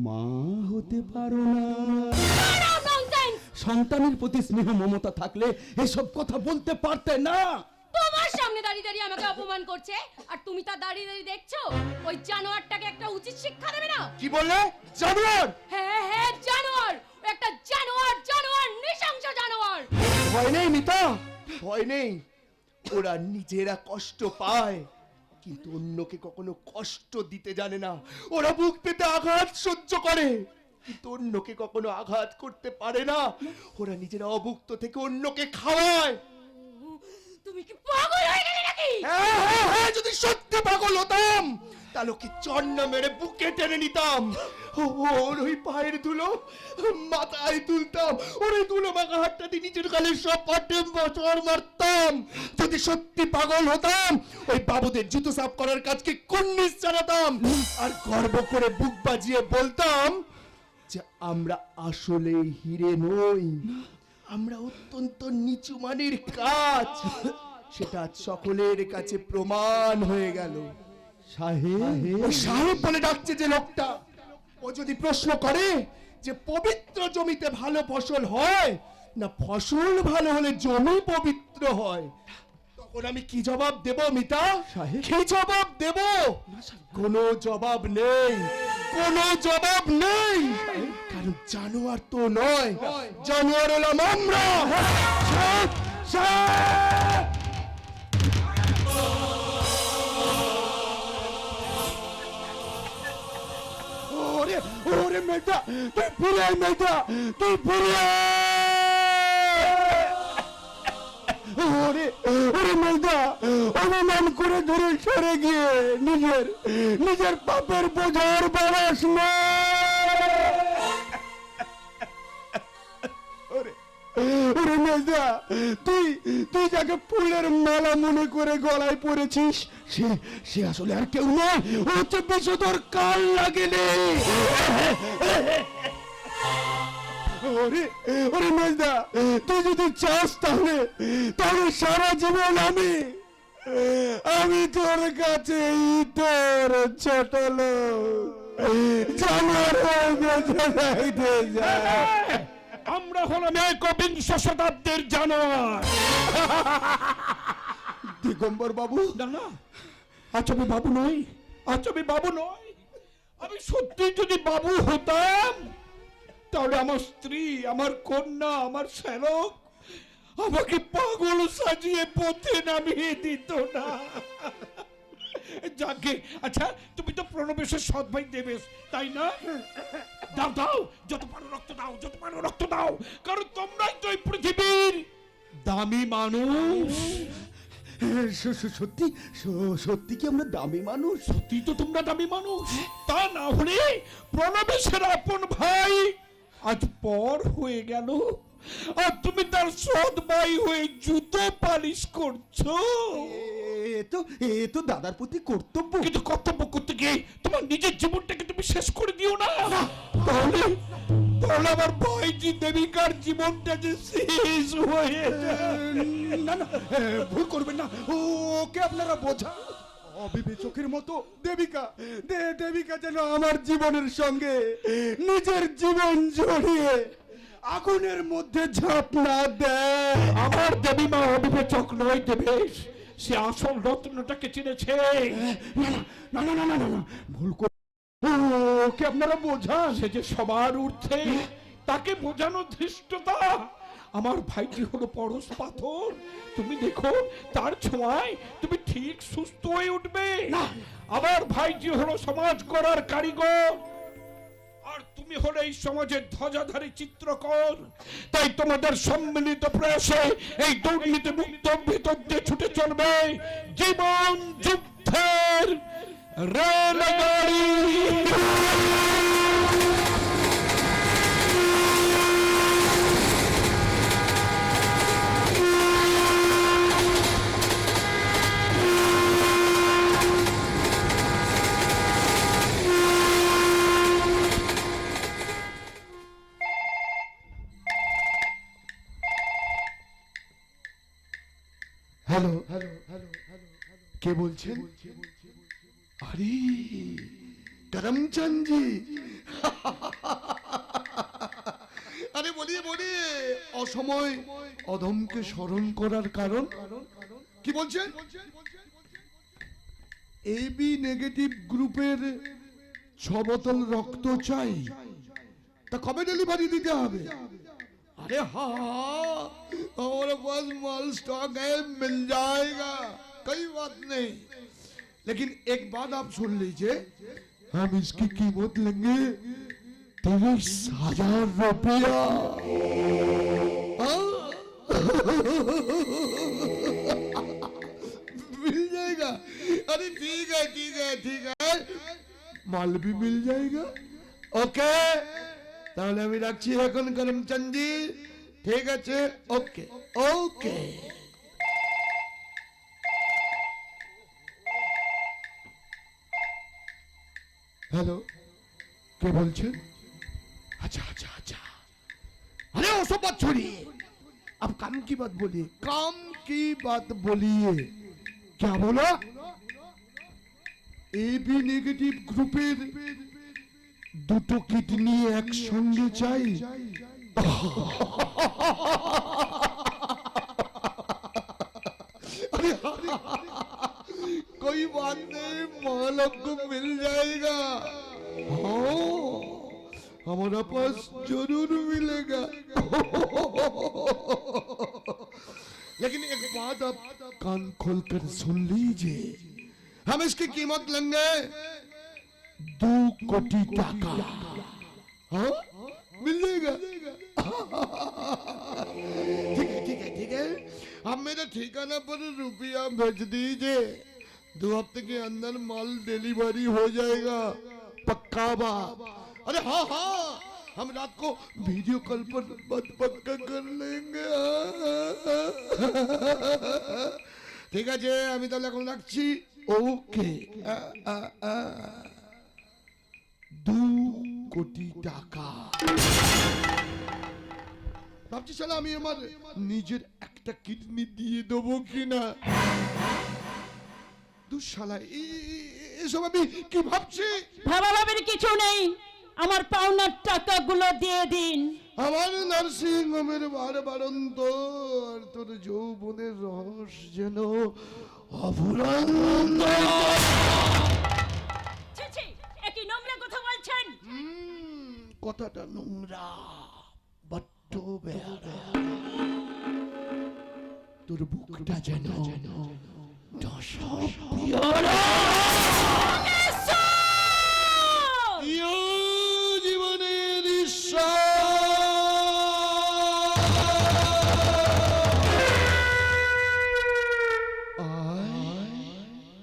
মা হতে পারো না। সন্তানের প্রতি স্নেহ মমতা থাকলে এসব কথা বলতে পারতে না। তোমার সামনে দাঁড়িয়ে দাঁড়িয়ে আমাকে অপমান করছে, আর তুমি তা দাঁড়িয়ে দাঁড়িয়ে দেখছো? ওই জানোয়ারটাকে একটা উচিত শিক্ষা দেবে না? কি বললে? জানোয়ার? হ্যাঁ হ্যাঁ জানোয়ার, ও একটা জানোয়ার, জানোয়ার, নৃশংস জানোয়ার। ভয় নেই মিতা, ভয় নেই। ওরা নিজেরা কষ্ট পায়, কিন্তু অন্যকে কখনো কষ্ট দিতে জানে না। ওরা বুক পেতে আঘাত সহ্য করে, কিন্তু অন্যকে কখনো আঘাত করতে পারে না। ওরা নিজেরা অভুক্ত থেকে অন্যকে খাওয়ায়। তুমি কি পাগল হয়ে গেলে নাকি? হ্যাঁ হ্যাঁ হ্যাঁ, যদি সত্যি পাগল হতাম তাহলে ওকে চন্না মেরে বুকে টেনে নিতাম। ওর ওই পায়ের ধুলো মাথায় তুলতাম, ওর ওই ধুলো মাখা হাতটা দিয়ে নিজের গালের সব পাটে বছর মারতাম। যদি সত্যি পাগল হতাম, ওই বাবুদের জুতো সাফ করার কাজকে কুন্নিস জানাতাম, আর গর্ব করে বুক বাজিয়ে বলতাম যে আমরা আসলে হিরে নই, আমরা অত্যন্ত নিচু মানের কাজ। সেটা আজ সকলের কাছে প্রমাণ হয়ে গেল। সাহেব, সাহেব বলে ডাকছে যে লোকটা, ও যদি প্রশ্ন করে যে পবিত্র জমিতে ভালো ফসল হয় না ফসল ভালো হলে জমি পবিত্র হয়, তখন আমি কি জবাব দেব মিতা? কি জবাব দেব? কোনো জবাব নেই, কোনো জবাব নেই। কারণ জানোয়ার তো নয়, জানোয়ার হলাম আমরা। ওরে ওরে মেয়েটা, তুই ফিরে আয় মেয়েটা, তুই ফিরে আয়। ওরে ওরে মেয়েটা, অপমান করে ধরে সরে গিয়ে নিজের পাপের বোঝার বারাস না। ওরে মেজদা, তুই যাকে ফুলের মালা মনে করে গলায় পড়েছিস, সে আসলে আর কেউ নয়, ও হচ্ছে বিষধর কাল লাগেনি। ওরে ওরে মেজদা, তুই যদি চাস তাহলে সারা জীবন আমি তোর কাছে তোর ছোট লোক জানোয়ার হয়ে বেঁচে থাকতে যাই। আমরা হলাম একবিংশ শতাব্দীর জানোয়ার। দিগম্বর বাবু, না না, আজ আমি বাবু নই, আজ আমি বাবু নই। আমি সত্যি যদি বাবু হতাম, তাহলে আমার স্ত্রী, আমার কন্যা, আমার শ্যালক আমাকে পাগল সাজিয়ে পথে নামিয়ে দিত না। যাকে আচ্ছা, তুমি তো প্রণবেশের সৎ ভাই দেবেশ, তাই না? দাও দাও, যত পারো রক্ত দাও, যত পারো রক্ত দাও, কারণ তোমরাই তো এই পৃথিবীর দামি মানুষ। সত্যি সত্যি কি আমরা দামি মানুষ? সত্যি তো তোমরা দামি মানুষ। তা না হলে প্রণবেশের আপন ভাই আজ পর হয়ে গেল, আর তুমি তার সৎ ভাই হয়ে জুতো পালিশ করছো। এ তো দাদার প্রতি কর্তব্য। কিন্তু কর্তব্য করতে গিয়ে তোমার নিজের জীবনটাকে তুমি শেষ করে দিও না। তাহলে তাহলে আমার ভাইজি দেবিকার জীবনটা যে শেষ হয়ে যায়। না না, ভুল করবেন না, ওকে আপনারা বোঝান। অবিবেচকের মতো দেবিকা যেন আমার জীবনের সঙ্গে নিজের জীবন জড়িয়ে আগুনের মধ্যে ঝাঁপ না দেয়। আমার দেবীমা অবিবেচক নয় দেবেশ, সে আসল রত্নটাকে চিনেছে। না না না না না না, ভুল করে ওকে আপনারা বোঝান। সে যে সবার ঊর্ধ্বে, তাকে বোঝানো ধৃষ্টতা। আমার ভাইটি হলো পরশ পাথর, তুমি দেখো তার ছোঁয়ায় তুমি ঠিক সুস্থ হয়ে উঠবে। আমার ভাইটি হলো সমাজ করার কারিগর, আর তুমি হলো এই সমাজের ধ্বজাধারী চিত্রকর। তাই তোমাদের সম্মিলিত প্রয়াসে এই দুর্নীতি মুক্ত ভিতর দিয়ে ছুটে চলবে জীবন যুদ্ধের রেলগাড়ি। হ্যালো, কে বলছেন? আরে করমচন্দ জি। আরে বলিয়ে অসময় অধমকে স্মরণ করার কারণ কি বলছেন? এবি নেগেটিভ গ্রুপের 6 বোতল রক্ত চাই, তা কবে ডেলিভারি দিতে হবে? अरे हाँ, हमारे पास माल स्टॉक है, मिल जाएगा, कोई बात नहीं। लेकिन एक बात आप सुन लीजिए, हम इसकी कीमत लेंगे 30,000 रुपया। मिल जाएगा? अरे ठीक है, माल भी मिल जाएगा। ओके, তাহলে আমি রাখছি এখন করমচন্দ জি। ঠিক আছে, ওকে ওকে। हेलो, কে বলছেন? अच्छा, अरे वो सब बात छोड़िए, अब काम की बात बोलिए। काम की बात बोलिए। क्या बोला? এবি নেগেটিভ গ্রুপের 2টো কিডনি একসঙ্গে চাই। कोई बात नहीं, माल आपको मिल जाएगा। हाँ, हमारा पास जरूर मिलेगा। लेकिन एक बात आप कान खोलकर सुन लीजिए, हम इसकी कीमत लेंगे 2 कोटी टाका। हाँ, मिल जाएगा। ठीक है, आप मेरे ठिकाना पर रुपया भेज दीजिए, 2 हफ्ते के अंदर माल डिलीवरी हो जाएगा, पक्का बात। अरे हाँ, हम रात को वीडियो कॉल पर बात पक्का कर लेंगे। ঠিক আছে, আমি তাহলে এখন রাখছি। ওকে। 2 কোটি টাকা। ভাবছি শালা আমি আমার নিজের একটা কিডনি দিয়ে দেবো কিনা। দুঃশালা, এসব আমি কি ভাবছি? ভাবাভাবির কিছু নেই, আমার পাওনার টাকাগুলো দিয়ে দিন। আমার নার্সিং হোমের বারবারন্ত আর তোর যৌবনের রস যেন অফুরন্ত। একই নোংরা কথা বলছেন। কথাটা নোংরা, বড্ড বেয়ারা। তোর বুকটা যেন জীবনের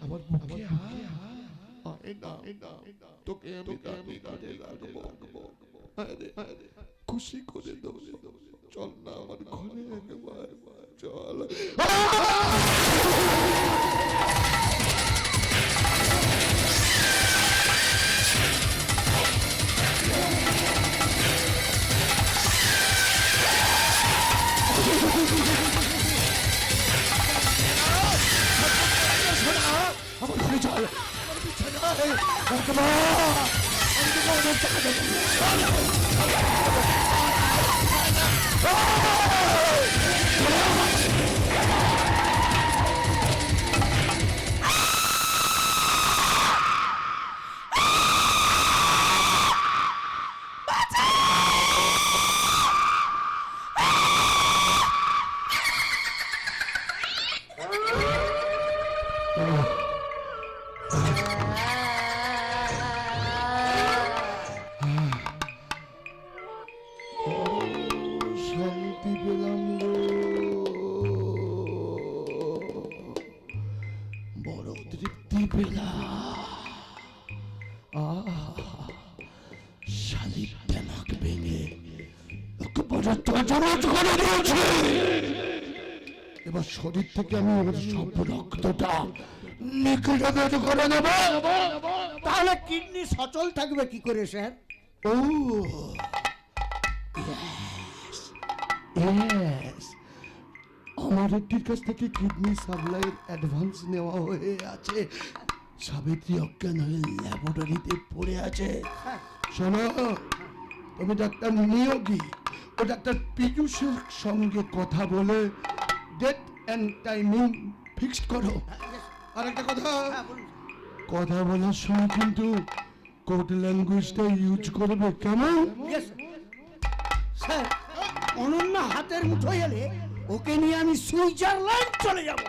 আমার বুকে তোকে আমি কানে রাখবো, খুশি করে দেবো। চল না আমার ঘরে একবার, চল। শান্তি পেলাম গো, বড় তৃপ্তি পেলাম। শালির ট্যানাক ভেঙে একেবারে তজরজ করে দিয়েছে। এবার শরীর থেকে আমি ওর সব রক্তটা নিকেট করে নেব। তাহলে কিডনি সচল থাকবে কি করে স্যার? ও ইয়েস, আমার একটির কাছ থেকে কিডনি সাপ্লাইয়ের অ্যাডভান্স নেওয়া হয়ে আছে। সাবিত্রী অজ্ঞান হয়ে ল্যাবরেটরিতে পড়ে আছে। শোনো, তুমি ডাক্তার নিয়োগী ও ডাক্তার পীযূষের সঙ্গে কথা বলে ডেট অ্যান্ড টাইমিং ফিক্সড করো। আর একটা কথা, কথা বলার সময় কিন্তু কোড ল্যাঙ্গুয়েজটা ইউজ করবে, কেমন? স্যার, অনন্যা হাতের মুঠোয় এলে ওকে নিয়ে আমি সুইজারল্যান্ড চলে যাব।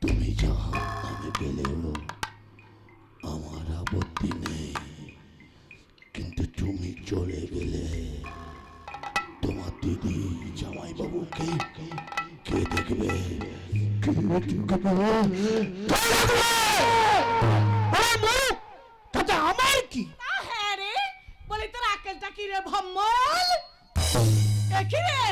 তুমি যাও, আমি গেলেও আমার আপত্তি নেই, কিন্তু তুমি চলে গেলে তোমার দিদি জামাইবাবুকে কে দেখবে? তাতে আমার কি? হ্যাঁ রে, বলি তোর আকেলটা কি রে ভম্মল? এ কি রে,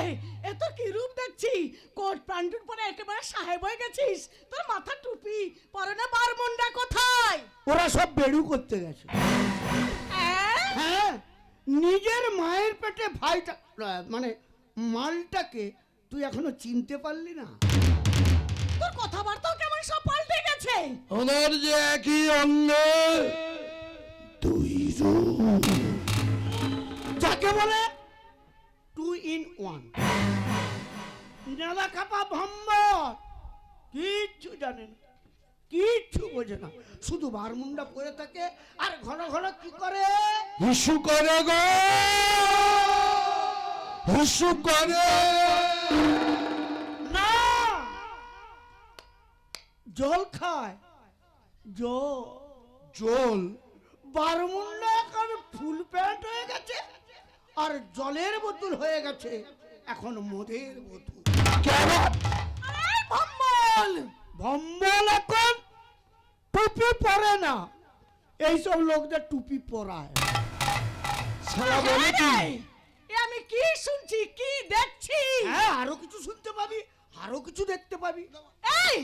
এ তো কি রূপ দেখছি? কোট প্যান্টুর পরে একেবারে সাহেব হয়ে গেছিস। তোর মাথা টুপি পরনে বারমুন্ডা কোথায়? ওরা সব বেড়ু করতে গেছে। হ্যাঁ? হ্যাঁ, নিজের মায়ের পেটে ভাইটা মানে মালটাকে তুই এখনো চিনতে পারলি না? তোর কথাবার্তাও কেমন সব পাল্টে গেছে। ওনার যে একই অঙ্গে দুই রূপ, যাকে বলে 2 in 1। নেলা কাপা ভম্বর কিচ্ছু জানে না, কিচ্ছু বোঝে না, শুধু বারমুন্ডা পরে থাকে আর ঘন ঘন কি করে? হিসু করে গো, হিসু করে। না, জল খায়, জল। বারমুন্ডা এখন ফুল প্যান্ট হয়ে গেছে আর জলের বোতল হয়ে গেছে এখন মদের বোতল। আরে ভম্মল, ভম্বল এখন টুপি পরে না, এইসব লোকদের টুপি পরায়। সারা বলে কি? এ আমি কি শুনছি, কি দেখছি? হ্যাঁ, আরো কিছু শুনতে পাবি, আরো কিছু দেখতে পাবি। এই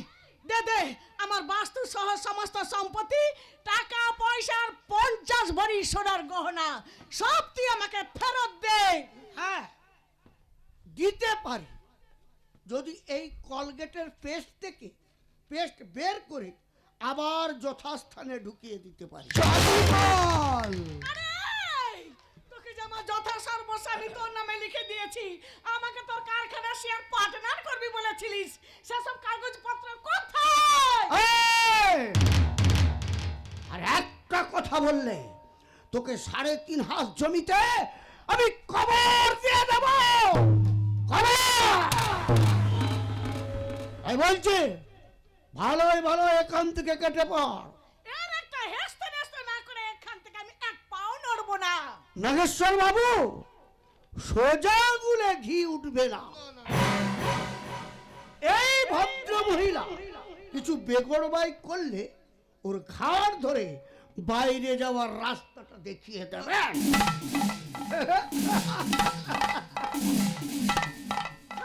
দে দে আমার বাস্তু সহ সমস্ত সম্পত্তি, টাকা পয়সার 50 ভরি সোনার গহনা সব তুই আমাকে ফেরত দে। হ্যাঁ, দিতে পারি যদি এই কলগেটের পেস্ট থেকে পেস্ট বের করে আবার যথাস্থানে ঢুকিয়ে দিতে পারি। আরে এই, তোকে যে আমার যথা সর্বস্ব আমি তোর নামে লিখে দিয়েছি, আমাকে তোর কারখানা শেয়ার পার্টনার করবি বলেছিলিস, সেসব কাগজপত্র কোথায়? আর একটা কথা বললে তোকে 3.5 হাত জমিতে আমি খবর দিয়ে দেব। আমি বলছি ভালোই ভালো এখান থেকে কেটে পড়। এর একটা হেসতে হেসতে না করে এখান থেকে আমি এক পাও নড়বো না। নাগেশ্বর বাবু, সোজা গুলে ঘি উঠবে না। এই ভদ্র মহিলা কিছু বেগড়বাই করলে ওর ঘাড় ধরে বাইরে যাওয়ার রাস্তাটা দেখিয়ে দেবেন।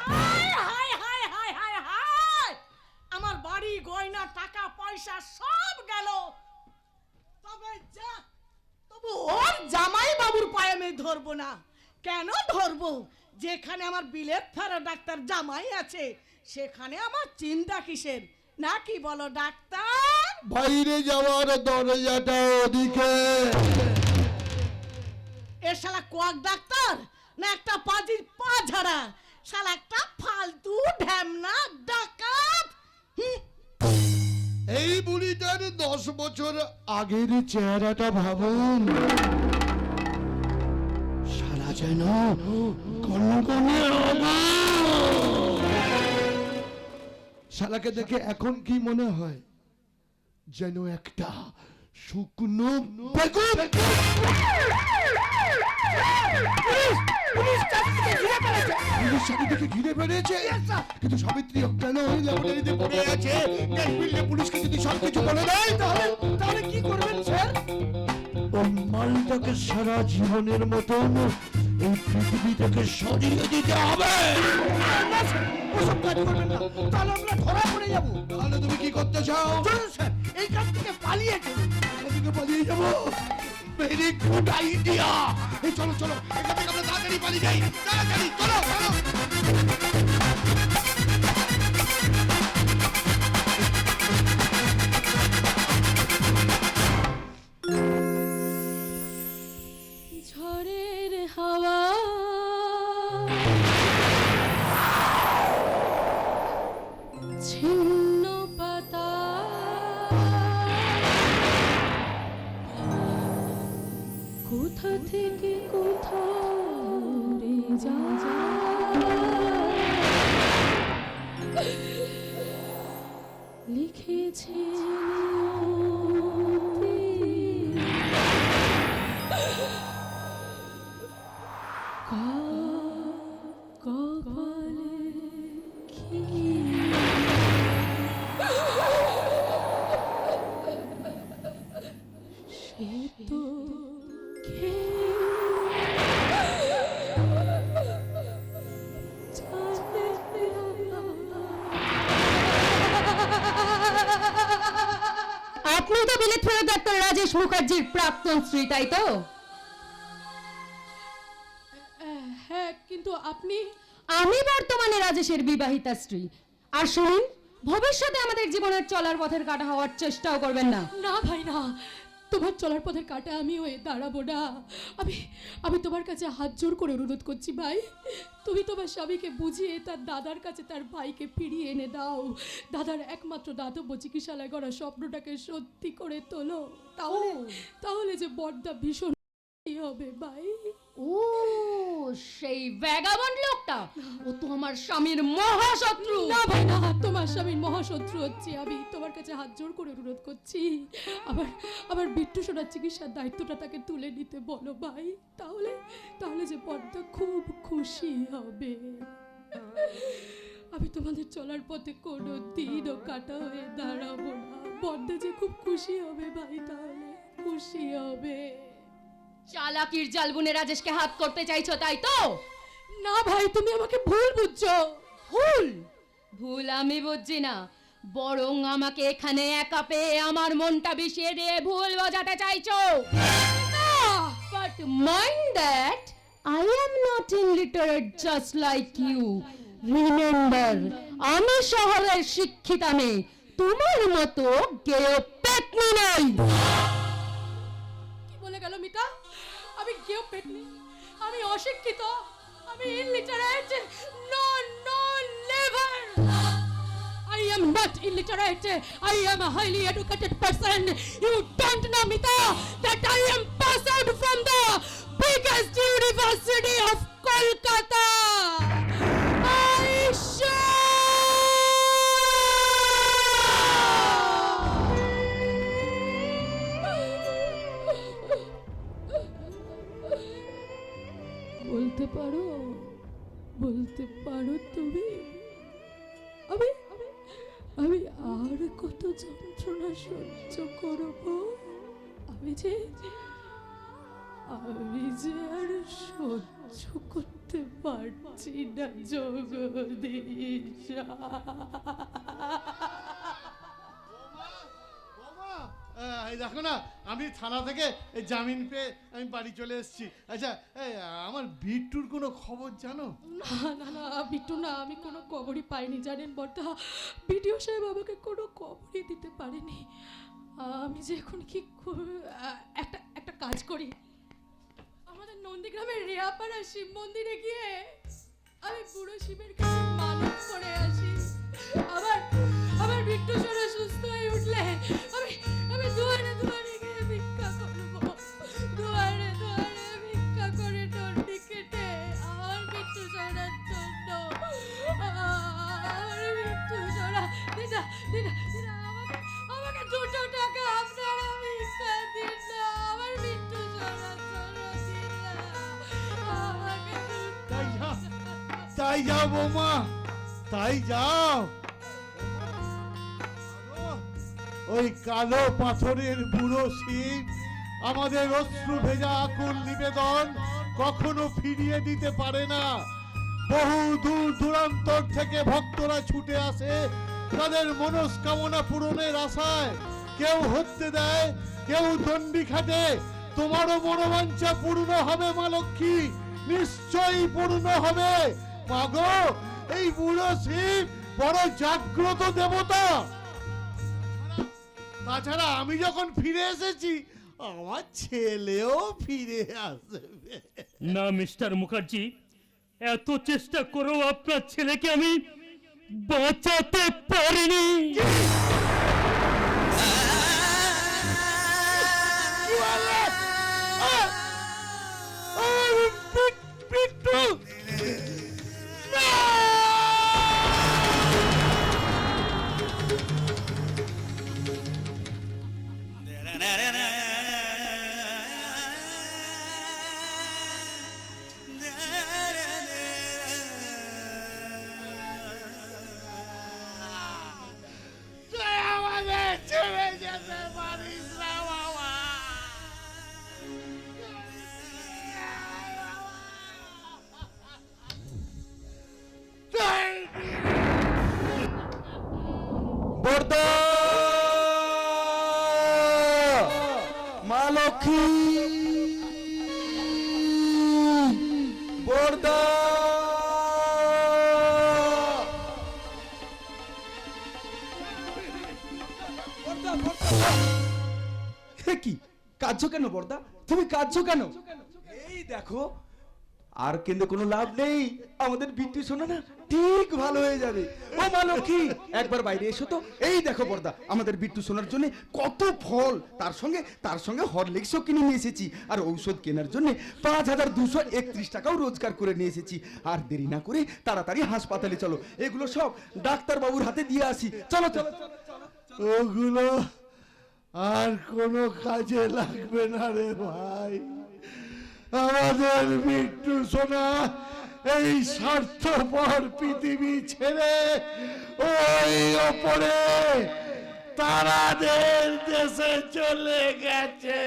হায় হায় হায় হায় হায় হায়, আমার বাড়ি গয়না টাকা পয়সা সব গেল। তবে যা, তবু ওর জামাই বাবুর পায়ে আমি ধরবো না। কেন ধরবো? যেখানে আমার বিলেত ফেরা ডাক্তার জামাই আছে সেখানে আমার চিন্তা কিসের? নাকি বলো ডাক্তার? বাইরে যাওয়ার দরজাটা ওদিকে। এ শালা কোয়াক ডাক্তার না একটা পাজির পা ঝাড়া? শালা একটা ফালতু ঢ্যামনা ডাকাত। এই বুড়িটার 10 বছর আগের চেহারাটা ভাবুন। সারা যেন কনকনে অবাক। শালাকে দেখে এখন কি মনে হয়? যেন একটা শুকনো বেগুন। পুলিশ চারিদিকে ঘিরে ফেলেছে, কিন্তু সাবিত্রী অজ্ঞান হয়ে ল্যাবরেটরিতে পড়ে আছে। পুলিশকে যদি সবকিছু বলে দেয় তাহলে কি করবেন স্যার? ওই মালটাকে সারা জীবনের মতন এই পৃথিবী থেকে সরিয়ে দিতে হবে। ওসব কাজ করবেন না, তাহলে আমরা ধরা পড়ে যাবো। তাহলে তুমি কি করতে চাও? চলুন স্যার, এই কাজ থেকে পালিয়ে চলুন। এখান থেকে পালিয়ে যাবো? Very good idea. এই চলো চলো, এখান থেকে আমরা তাড়াতাড়ি পালিয়ে যাই। তাড়াতাড়ি চলো চলো। ঝড়ের হাওয়া ছিন্ন পাতা কোথা থেকে কোথাও উড়ে যায়, লিখেছে কপালে কি সে তো আপনি তো বিলেত ফেরত ডাক্তার রাজেশ মুখার্জির প্রাক্তন স্ত্রী, তাই তো? হ্যাঁ, কিন্তু আপনি? আমি বর্তমানে রাজেশের বিবাহিতা স্ত্রী। আর শুনুন, ভবিষ্যতে আমাদের জীবনের চলার পথের কাটা হওয়ার চেষ্টাও করবেন না। না ভাই না, তোমার চলার পথের কাটা আমি হয়ে দাঁড়াবো না। আমি তোমার কাছে হাত জোর করে অনুরোধ করছি ভাই, তুমি তোমার স্বামীকে বুঝিয়ে তার দাদার কাছে তার ভাইকে ফিরিয়ে এনে দাও। দাদার একমাত্র দাতব্য চিকিৎসালয় করার স্বপ্নটাকে সত্যি করে তোলো। তাহলে যে বড়দা ভীষণ হবে ভাই। ও সেই ভ্যাগাবন্ড লোকটা, ও তো আমার স্বামীর মহাশত্রু। না ভাই না, তোমার স্বামীর মহাশত্রু হচ্ছে আমি। তোমার কাছে হাত জোর করে অনুরোধ করছি, আবার বিট্টু সোনার চিকিৎসার দায়িত্বটা তাকে তুলে নিতে বলো ভাই। তাহলে যে বড়দা খুব খুশি হবে। আমি তোমাদের চলার পথে কোনো দিনও কাটা হয়ে দাঁড়াবো না। বড়দা যে খুব খুশি হবে ভাই, তাহলে খুশি হবে। চালাকির জাল বুনে রাজেশকে হাত করতে চাইছো, তাই তো? না ভাই, তুমি আমাকে ভুল বুঝছো। ভুল আমি বুঝছি না, বরং আমাকে এখানে একা পেয়ে আমার মনটা বিষিয়ে দিয়ে ভুল বোঝাতে চাইছো। But mind that I am not illiterate just like you. Remember, আমি শহরের শিক্ষিতা মেয়ে, তোমার মতো গেও পেতনি নই। কি বলে গেল মিতা? আমি গেও পেতনি, আমি অশিক্ষিত, আমি illiterate. No, never. I am not illiterate. I am a highly educated person. You don't know, Mita, that I am passed out from the biggest university of Kolkata. বলতে পারো তুমি আমি আমি আর কত যন্ত্রণা সহ্য করব? আমি যে আর সহ্য করতে পারছি না জগদীশ। এই দেখো না, আমি থানা থেকে এই জামিন পেয়ে আমি বাড়ি চলে এসেছি। আচ্ছা, আমার বিট্টুর কোনো খবর জানো? না না না বিট্টু না, আমি কোনো খবরই পাইনি জানেন বর্দা। বিডিও সাহেব আমাকে কোনো খবরই দিতে পারেনি। আমি যে এখন কি একটা কাজ করি, আমাদের নন্দীগ্রামের রেয়াপাড়া শিব মন্দিরে গিয়ে আমি বুড়ো শিবের কাছে মানত করে আসি। আবার বিট্টু সোনা সুস্থ হয়ে উঠলে আমি দুয়ারে দুয়ারে গিয়ে ভিক্ষা করবো, দুয়ারে দুয়ারে ভিক্ষা করে ডন্ডি কেটে আমার বিট্টু সোনার জন্য, আমার বিট্টু সোনা দিদা দিদা দিদা আমাকে 200 টাকা আপনারা ভিক্ষা দিন না, আমার বিট্টু সোনার জন্য দিন না, আমাকে তাই যাও বৌমা, তাই যাও। ওই কালো পাথরের বুড়ো শিব আমাদের অশ্রু ভেজা আকুল নিবেদন কখনো ফিরিয়ে দিতে পারে না। বহু দূর দূরান্তর থেকে ভক্তরা ছুটে আসে তাদের মনস্কামনা পূরণের আশায়। কেউ হত্যে দেয়, কেউ দণ্ডি খাটে। তোমারও মনোবাঞ্ছা পূর্ণ হবে মা লক্ষ্মী, নিশ্চয়ই পূর্ণ হবে। মাগো, এই বুড়ো শিব বড় জাগ্রত দেবতা। তাছাড়া আমি যখন ফিরে এসেছি আমার ছেলেও ফিরে আসবে। না মিস্টার মুখার্জি, এত চেষ্টা করেও আপনার ছেলেকে আমি বাঁচাতে পারিনি। বর্দা, মা লক্ষ্মী, বর্দা। কি কাঁদছো কেন বর্দা? তুমি কাঁদছো কেন? এই দেখো, আর কিন্তু কোনো লাভ নেই, আমাদের বিট্টু সোনা না ঠিক ভালো হয়ে যাবে। ও মা লক্ষ্মী, একবার বাইরে এসো তো। এই দেখো বর্দা, আমাদের বিট্টু সোনার জন্য কত ফল, তার সঙ্গে হরলিক্সও কিনে নিয়ে এসেছি, আর ঔষধ কেনার জন্য 5231 টাকাও রোজগার করে নিয়ে এসেছি। আর দেরি না করে তাড়াতাড়ি হাসপাতালে চলো, এগুলো সব ডাক্তার বাবুর হাতে দিয়ে আসি। চলো চলো। ওগুলো আর কোনো কাজে লাগবে না রে ভাই। আমাদের বিট্টু সোনা এই স্বার্থপর পৃথিবী ছেড়ে ওই ওপরে তারাদের দেশে চলে গেছে।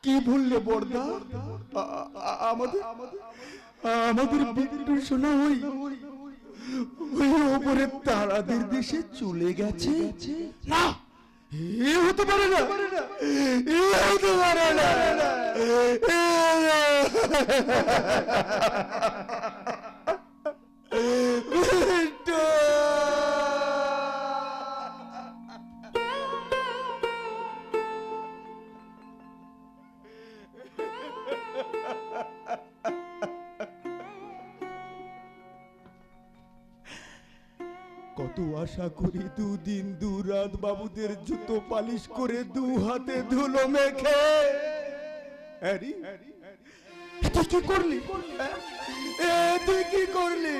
কি বললে বর্দা? আমাদের বিট্টু সোনা ওই ওপরে তারাদের দেশে চলে গেছে? না, এ হতে পারে না, এ হতে পারে না। কত আশা করি দুদিন দু রাত বাবুদের জুতো পালিশ করে দু হাতে ধুলো মেখে। আরে তুই কি করলি? তুই কি করলি?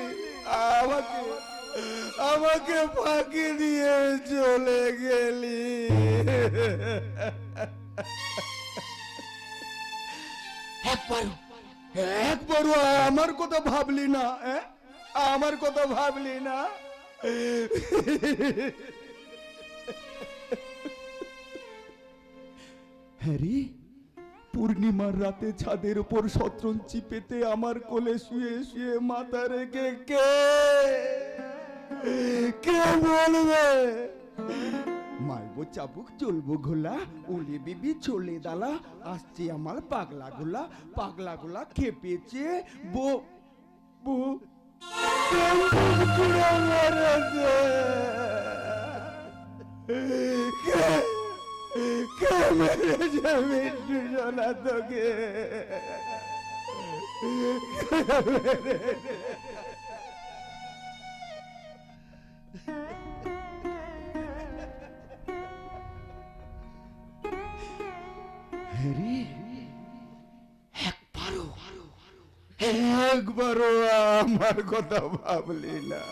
আমাকে ফাঁকি দিয়ে চলে গেলি। একবারও আমার কথা ভাবলি না? আমার কথা ভাবলি না? হ্যারি, পূর্ণিমার রাতে ছাদের উপর শতরঞ্চি পেতে আমার কোলে শুয়ে শুয়ে মাথা রেখে কে বলবে? মারবো চাবুক, চলবো ঘোলা, উলি বিবি চলে দালা, আসছে আমার পাগলা গোলা, পাগলা গোলা খেপেছে বো বো কে মেরেছে মিঠু সোনা তোকে? একবারও আমার কথা ভাবলি না?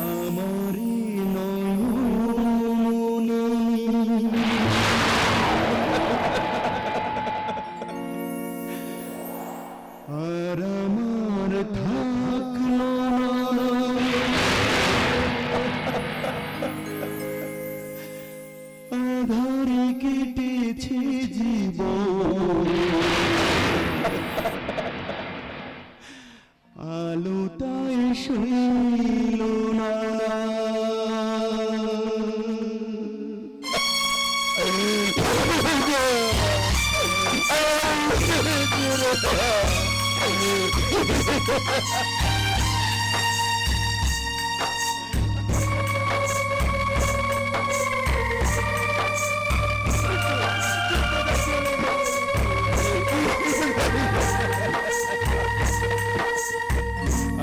আমারি আর আমার থাকলো আধারে কেটেছে জীবন, আলোটাই শৈল না।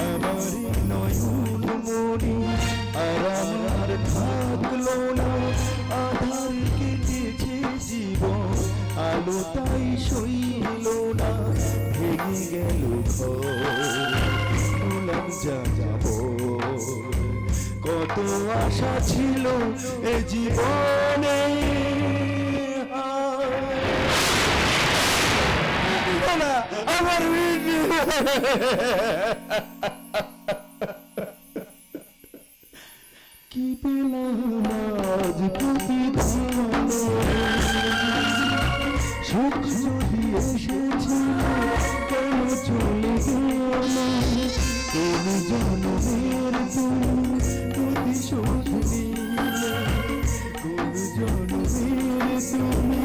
আমারি নয়ন মনি আর আমার থাকলো না, আধার কেটেছে জীবন, আলোটাই সইল না, ভেঙে গেল ঘর যা যাব। কত আশা ছিল এ জীবনে, আমার কি পেলাম আজ প্রতিদান, সুখ যদি এসেছিল কেন চলে গেল, কোন জনমের প্রতিশোধ নিলে, কোন জনমের তুমি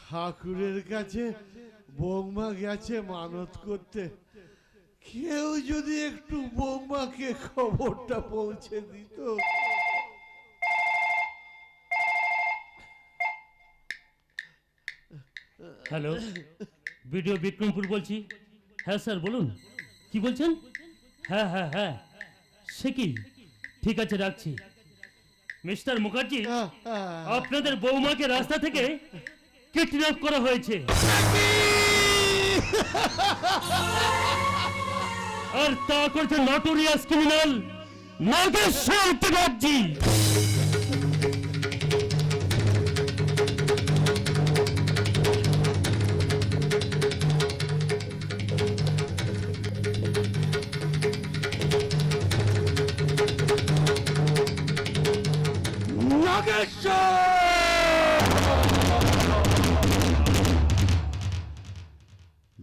ঠাকুরের কাছে বৌমা গেছে মানত করতে, কেউ যদি একটু বৌমাকে খবরটা পৌঁছে দিত। হ্যালো, ভিডিও বিক্রমপুর বলছি। হ্যাঁ স্যার বলুন, কি বলছেন? হ্যাঁ হ্যাঁ হ্যাঁ, সে কি? ঠিক আছে রাখছি। মিস্টার মুখার্জি, আপনাদের বৌমাকে রাস্তা থেকে কিডন্যাপ করা হয়েছে, আর তা করছে notorious criminal Nageshwar Tripathi.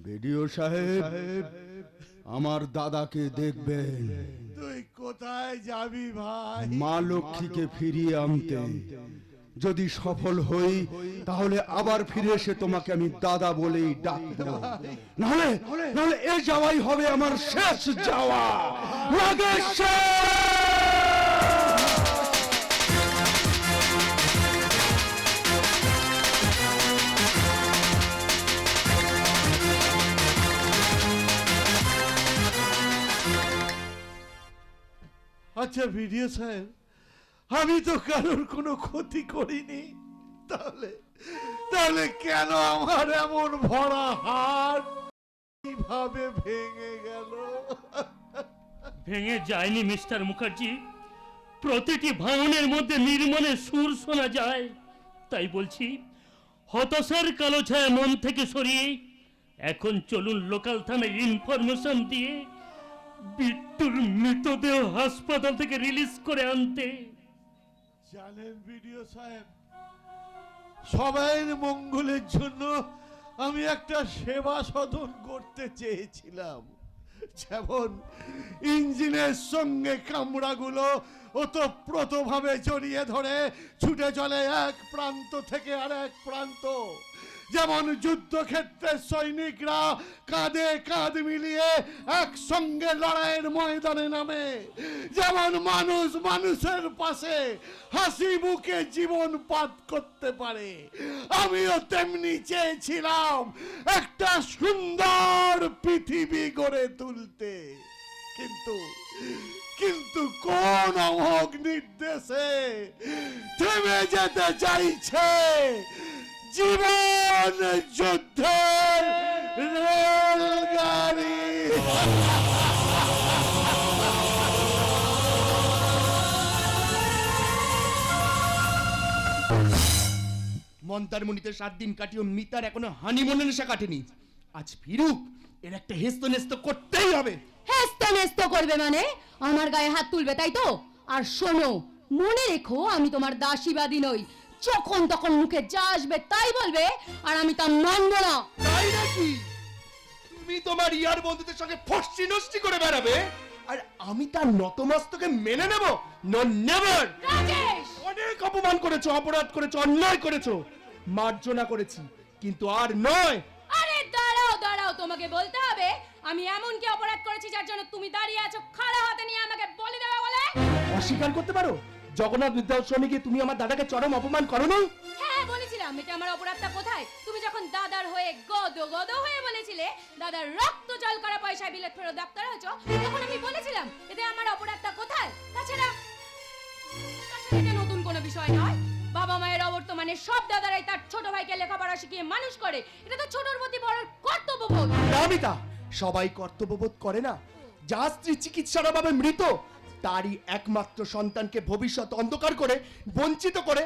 BDO সাহেব, আমার দাদাকে দেখবেন। তুই কোথায় যাবি ভাই? মা লক্ষ্মীকে ফিরিয়ে আনতে। যদি সফল হই তাহলে আবার ফিরে এসে তোমাকে আমি দাদা বলেই ডাকবো। নাহলে নাহলে এ যাওয়াই হবে আমার শেষ যাওয়া। নাগেশ্বর! আচ্ছা ভিডিও সাহেব, আমি তো কারোর কোনো ক্ষতি করিনি, তাহলে তাহলে কেন আমার এমন ভরা হাট কিভাবে ভেঙে গেল? ভেঙে যায়নি মিস্টার মুখার্জি, প্রতিটি ভাঙনের মধ্যে নির্মলের সুর শোনা যায়। তাই বলছি, হতাশার কালো ছায়া মন থেকে সরিয়ে এখন চলুন লোকাল থানায় ইনফরমেশন দিয়ে বিট্টুর মৃতদেহ হাসপাতাল থেকে রিলিজ করে আনতে। জানেন ভিডিও সাহেব, সবাইয়ের মঙ্গলের জন্য আমি একটা সেবা সদন করতে চেয়েছিলাম। যেমন ইঞ্জিনের সঙ্গে কামড়াগুলো ওতপ্রোতভাবে জড়িয়ে ধরে ছুটে চলে এক প্রান্ত থেকে আরেক প্রান্ত। যেমন যুদ্ধক্ষেত্রে সৈনিকরা কাঁধে কাঁধ মিলিয়ে একসঙ্গে লড়াইয়ের ময়দানে নামে, যেমন মানুষ মানুষের পাশে হাসি মুখে জীবন পাত করতে পারে, আমিও তেমনি চেয়েছিলাম একটা সুন্দর পৃথিবী গড়ে তুলতে। কিন্তু কিন্তু কোন অমোঘ নির্দেশে থেমে যেতে চাইছে জীবন যুদ্ধের রেলগাড়ি। মন্তারমণিতে 7 দিন কাটিয়ে মিতার এখনো হানিমুনের নেশা কাটেনি। আজ ফিরুক, এর একটা হেস্ত নেস্ত করতেই হবে। হেস্ত নেস্ত করবে মানে আমার গায়ে হাত তুলবে, তাই তো? আর শোনো, মনে রেখো আমি তোমার দাসীবাদী নই। যখন তখন মুখে যা আসবে তাই বলবে, আর আমি তা মানবো না। তাই নাকি? তুমি তোমার ইয়ার বন্ধুদের সঙ্গে ফষ্টি নষ্টি করে বেড়াবে, আর আমি তার নতমস্তকে মেনে নেব? No never. রাজেশ! অনেক অপমান করেছো, অপরাধ করেছো, অন্যায় করেছো, মার্জনা করেছি, কিন্তু আর নয়। আরে দাঁড়াও দাঁড়াও, তোমাকে বলতে হবে আমি এমন কি অপরাধ করেছি যার জন্য তুমি দাঁড়িয়ে আছো খাড়া হাতে নিয়ে আমাকে বলে দেবে বলে? অস্বীকার করতে পারো জগন্নাথ বিদ্যাশ্রমে গিয়ে তুমি আমার দাদাকে চরম অপমান করো না? হ্যাঁ বলেছিলাম। এটা আমার অপরাধটা কোথায়? তুমি যখন দাদার হয়ে গদ গদ হয়ে বলেছিলে দাদার রক্ত জল করা পয়সায় বিলেত ফেরত ডাক্তার হয়েছো, তখন আমি বলেছিলাম এতে আমার অপরাধটা কোথায়? তাছাড়া এটা নতুন কোনো বিষয় নয়। বাবা মায়ের অবর্তমানে সব দাদারাই তার ছোট ভাইকে লেখাপড়া শিখিয়ে মানুষ করে। এটা তো ছোটর প্রতি বড় কর্তব্যবোধ। নামিতা, সবাই কর্তব্যবোধ করে না। যার স্ত্রী চিকিৎসার অভাবে মৃত, তারই একমাত্র সন্তানকে ভবিষ্যৎ অন্ধকার করে বঞ্চিত করে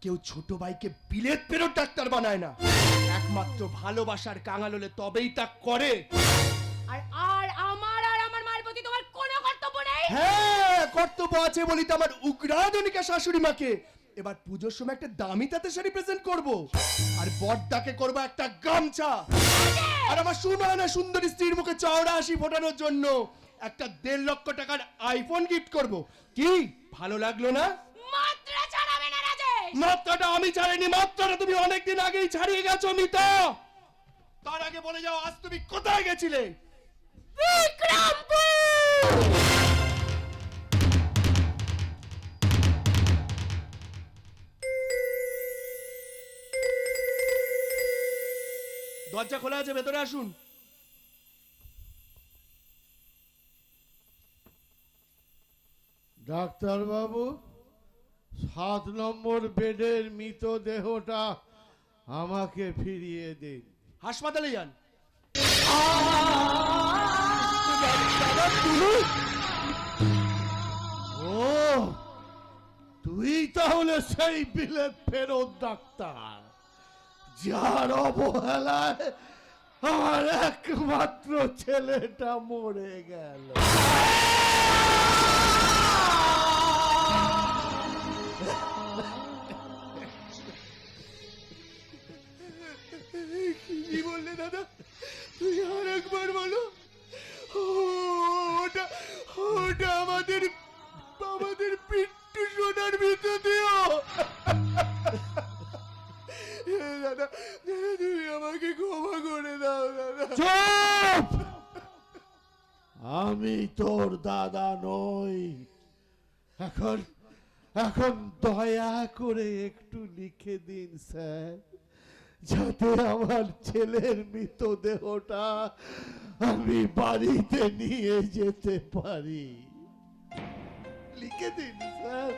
কেউ ছোট ভাইকে বিলেত ফেরত ডাক্তার বানায় না। একমাত্র ভালোবাসার কাঙাল হলে তবেই তা করে। আর আমার মায়ের প্রতি তোমার কোনো কর্তব্য নেই? হ্যাঁ, কর্তব্য আছে বলি তো আমার উগ্রাধনিকা শাশুড়ি মাকে এবার পুজোর সময় একটা দামি তাতে শাড়ি প্রেজেন্ট করব, আর বড়দাকে করব একটা গামছা, আর আমার সুনয়না সুন্দরী স্ত্রীর মুখে চওড়া হাসি ফোটানোর জন্য একটা 1.5 লক্ষ টাকার আইফোন গিফট করব। কি ভালো লাগলো না? মাত্রা ছাড়াবে না রাজেশ। মাত্রাটা আমি ছাড়িনি, মাত্রাটা তুমি অনেকদিন আগেই ছাড়িয়ে গেছো মিতা। তার আগে বলে যাও, আজ তুমি কোথায় গেছিলে? বিক্রমপুর। দরজা খোলা আছে, ভেতরে আসুন। ডাক্তার বাবু, 7 নম্বর বেডের মৃতদেহটা আমাকে ফিরিয়ে দিন। হাসপাতালে যান। তাহলে সেই বিলেত ফেরত ডাক্তার, যার অবহেলায় আমার একমাত্র ছেলেটা মরে গেল। কি বললে দাদা? তুই আর একবার বলো। ওটা ওটা আমাদের আমাদের পিট্টু সোনার ভিতর দিও। দাদা, তুমি আমাকে ক্ষমা করে দাও দাদা। চুপ! আমি তোর দাদা নই। এখন এখন দয়া করে একটু লিখে দিন স্যার, যাতে আমার ছেলের মৃতদেহটা আমি বাড়িতে নিয়ে যেতে পারি। লিখে দিন স্যার,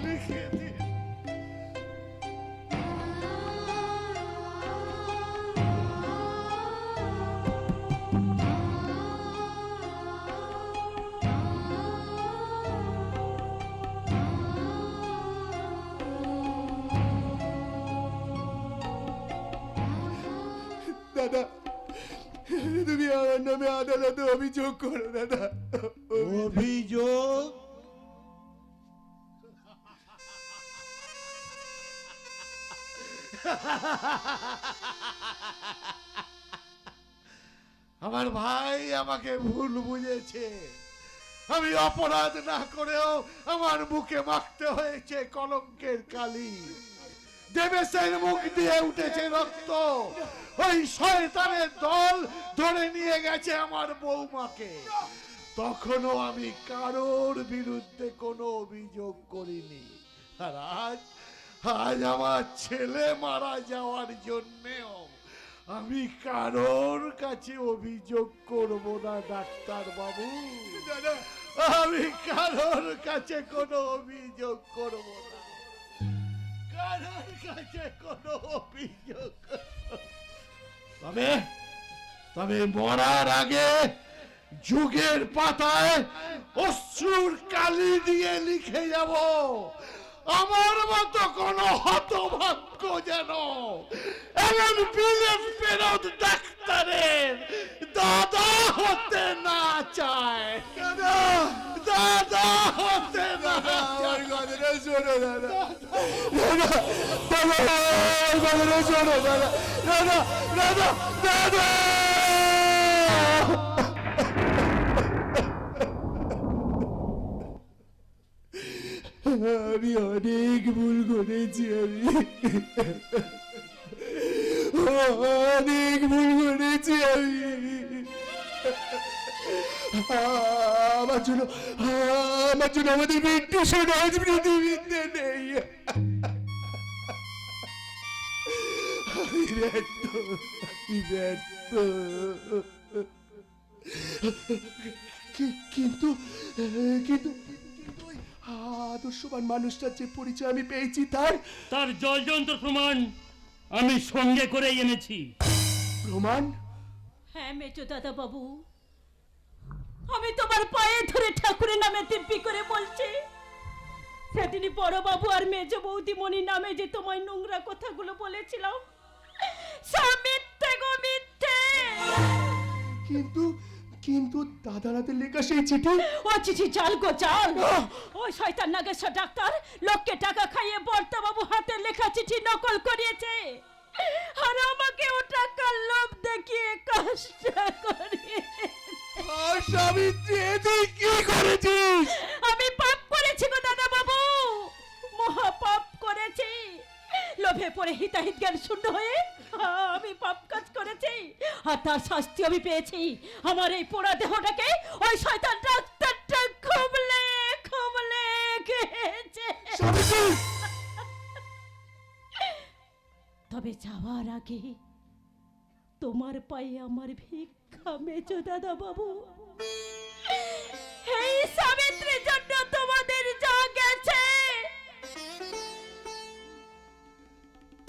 লিখে দিন। দাদা, তুমি আমার নামে আদালতে অভিযোগ করো দাদা। অভিযোগ? আমার ভাই আমাকে ভুল বুঝেছে। আমি অপরাধ না করেও আমার মুখে মাখতে হয়েছে কলঙ্কের কালি। দেবেশের মুখ দিয়ে উঠেছে রক্ত। ওই শয়তানের দল ধরে নিয়ে গেছে আমার বৌমাকে। তখনও আমি কারোর বিরুদ্ধে কোনো অভিযোগ করিনি। আর আজ আজ আমার ছেলে মারা যাওয়ার জন্যেও আমি কারোর কাছে অভিযোগ করব না ডাক্তার বাবু। দাদা, আমি কারোর কাছে কোনো অভিযোগ করব না, কারোর কাছে কোনো অভিযোগ তবে তবে মরার আগে যুগের পাতায় অশ্রুর কালি দিয়ে লিখে যাব, আমার মতো কোন হতভাগ্য যেন এমন বিলেত ফেরত ডাক্তারের দাদা হতে না চায়। দাদা, দাদা হতে না আমার কথাটা শোনো দাদা। দাদা, দাদা, আমার কথাটা শোনো দাদা। দাদা, দাদা, দাদা। আমি অনেক ভুল করেছি, আমি অনেক ভুল করেছি আমি। আমার জন্য আমাদের বিট্টু সোনা আজ পৃথিবীতে নেই। আমি ব্যর্থ, আমি ব্যর্থ। কিন্তু কিন্তু ওই আদর্শবান মানুষটার যে পরিচয় আমি পেয়েছি তার জলযন্ত্র প্রমাণ আমি সঙ্গে করে এনেছি। প্রমাণ? হ্যাঁ মেজো দাদা বাবু, আমি তোমার পায়ে ধরে ঠাকুরের নামে দিব্যি করে বলছি, সেদিনই বড় বাবু আর মেজো বৌদি মনি নামে যে তোমায় নোংরা কথাগুলো বলেছিলাম, সব মিথ্যে গো মিথ্যে। কিন্তু কিন্তু দাদার হাতে লেখা সেই চিঠি? ও চিঠি চাল গো চাল। ওই শয়তান নাগেশ্বর ডাক্তার লোককে টাকা খাইয়ে বর্তা বাবু হাতে লেখা চিঠি নকল করিয়েছে, আর আমাকে ও টাকার লোভ দেখিয়ে কষ্ট করিয়েছে। সাবিত্রী, তুই কি করেছিস? আমি পাপ করেছি গো দাদা বাবু, মহা পাপ করেছি। লোভে পড়ে হিতাহিত জ্ঞান শূন্য হয়ে আমি পাপ কাজ করেছি, আর তার শাস্তি আমি পেয়েছি। আমার এই পোড়া দেহটাকে ওই শয়তান ডাক্তারটা খুবলে খুবলে খেয়েছে। তবে যাওয়ার আগে তোমার পায়ে আমার ভিক্ষা মেজো দাদা বাবু। এই সাবিত্রীর জন্য তোমাদের যা গেছে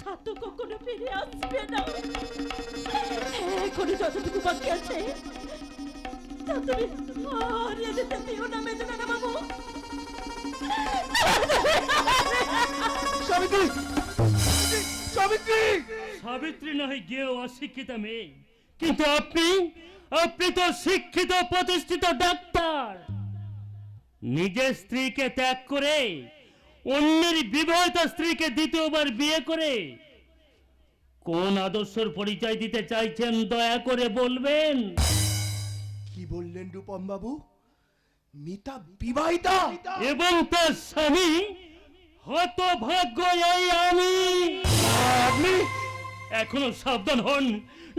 তা তো কখনো ফিরে আসবে না। এখনো যতটুকু বাকি আছে তা তুমি হারিয়ে যেতে দিও না মেজো দাদা বাবু। সাবিত্রী, সাবিত্রী। সাবিত্রী নয় গিয়েও অশিক্ষিত মেয়ে, কিন্তু আপনি তো শিক্ষিত প্রতিষ্ঠিত ডাক্তার। নিজের স্ত্রীকে ত্যাগ করে অন্যের বিবাহিত স্ত্রীকে দ্বিতীয়বার বিয়ে করে কোন আদর্শের পরিচয় দিতে চাইছেন দয়া করে বলবেন। কি বললেন রূপম বাবু? মিতা বিবাহিতা? এবং তার স্বামী হতভাগ্য এই আমি। আপনি? এখনো সাবধান হন,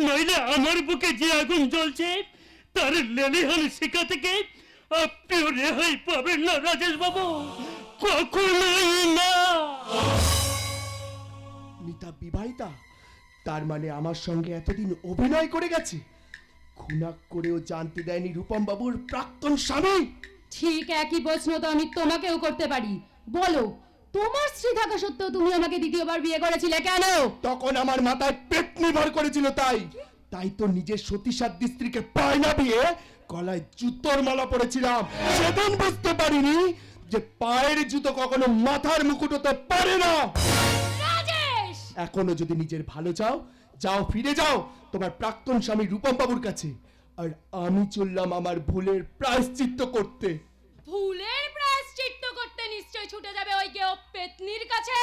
নইলে আমার বুকে যে আগুন জ্বলছে তার লেলিহান শিখা থেকে আপনিও রেহাই পাবেন না রাজেশ বাবু, কখনোই না। মিতা বিবাহিতা? তার মানে আমার সঙ্গে এতদিন অভিনয় করে গেছে, খুনা করেও জানতে দেয়নি রূপম বাবুর প্রাক্তন স্বামী। ঠিক একই প্রশ্ন তো আমি তোমাকেও করতে পারি। বলো, তোমার স্ত্রী থাকা সত্ত্বেও তুমি আমাকে দ্বিতীয়বার বিয়ে করেছিলে কেন? তখন আমার মাথায় পেটনি ভর করেছিল, তাই তো নিজের সতীসাধ্যী স্ত্রীকে পায় না বিয়ে গলায় জুতোর মালা পড়েছিলাম। সেদিন বুঝতে পারিনি যে পায়ের জুতো কখনো মাথার মুকুট হতে পারে না। রাজেশ! এখনো যদি নিজের ভালো চাও, যাও, ফিরে যাও তোমার প্রাক্তন স্বামী রূপম বাবুর কাছে। আর আমি চললাম আমার ভুলের প্রায়শ্চিত্ত করতে। ভুলের প্রায়শ্চিত্ত করতে নিশ্চয় ছুটে যাবে ওই কেউ পেতনির কাছে।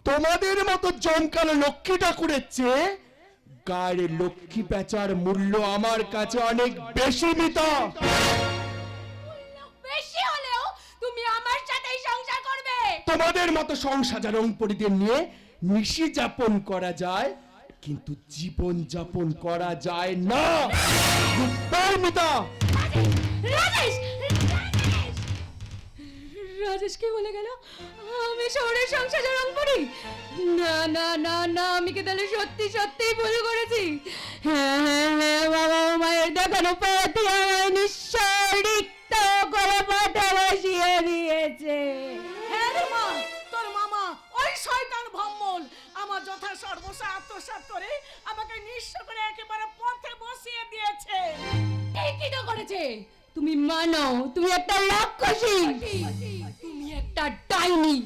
তোমাদের মতো জমকালো লক্ষ্মী ঠাকুরের চেয়ে গায়ের লক্ষ্মী পেঁচার মূল্য আমার কাছে অনেক বেশি মিতা। বেশি হলেও তুমি আমার সাথেই সংসার করবে। তোমাদের মতো সংসার রং পরিদের নিয়ে নিশি যাপন করা যায়, কিন্তু জীবন যাপন করা যায় না। মিতা, রাজেশ! রাজেশ কি বলে গেল? আমি শহরের সংসারে রং করি? না না না না, আমি কি তাহলে সত্যি সত্যিই ভুল করেছি? হ্যাঁ হ্যাঁ হ্যাঁ, বাবা মায়ের দেখানো পথে আমায় নিশ্চয় রিক্ত করে পথে বসিয়ে দিয়েছে। হ্যাঁ রে মা, তোর মামা ওই শয়তান ভম্বল আমার যথা সর্বস্ব আত্মসাৎ করে আমাকে নিঃস্ব করে একেবারে পথে বসিয়ে দিয়েছে। ঠিকই তো করেছে। তুমি মানো তুমি একটা রাক্ষসী, তুমি একটা ডাইনি,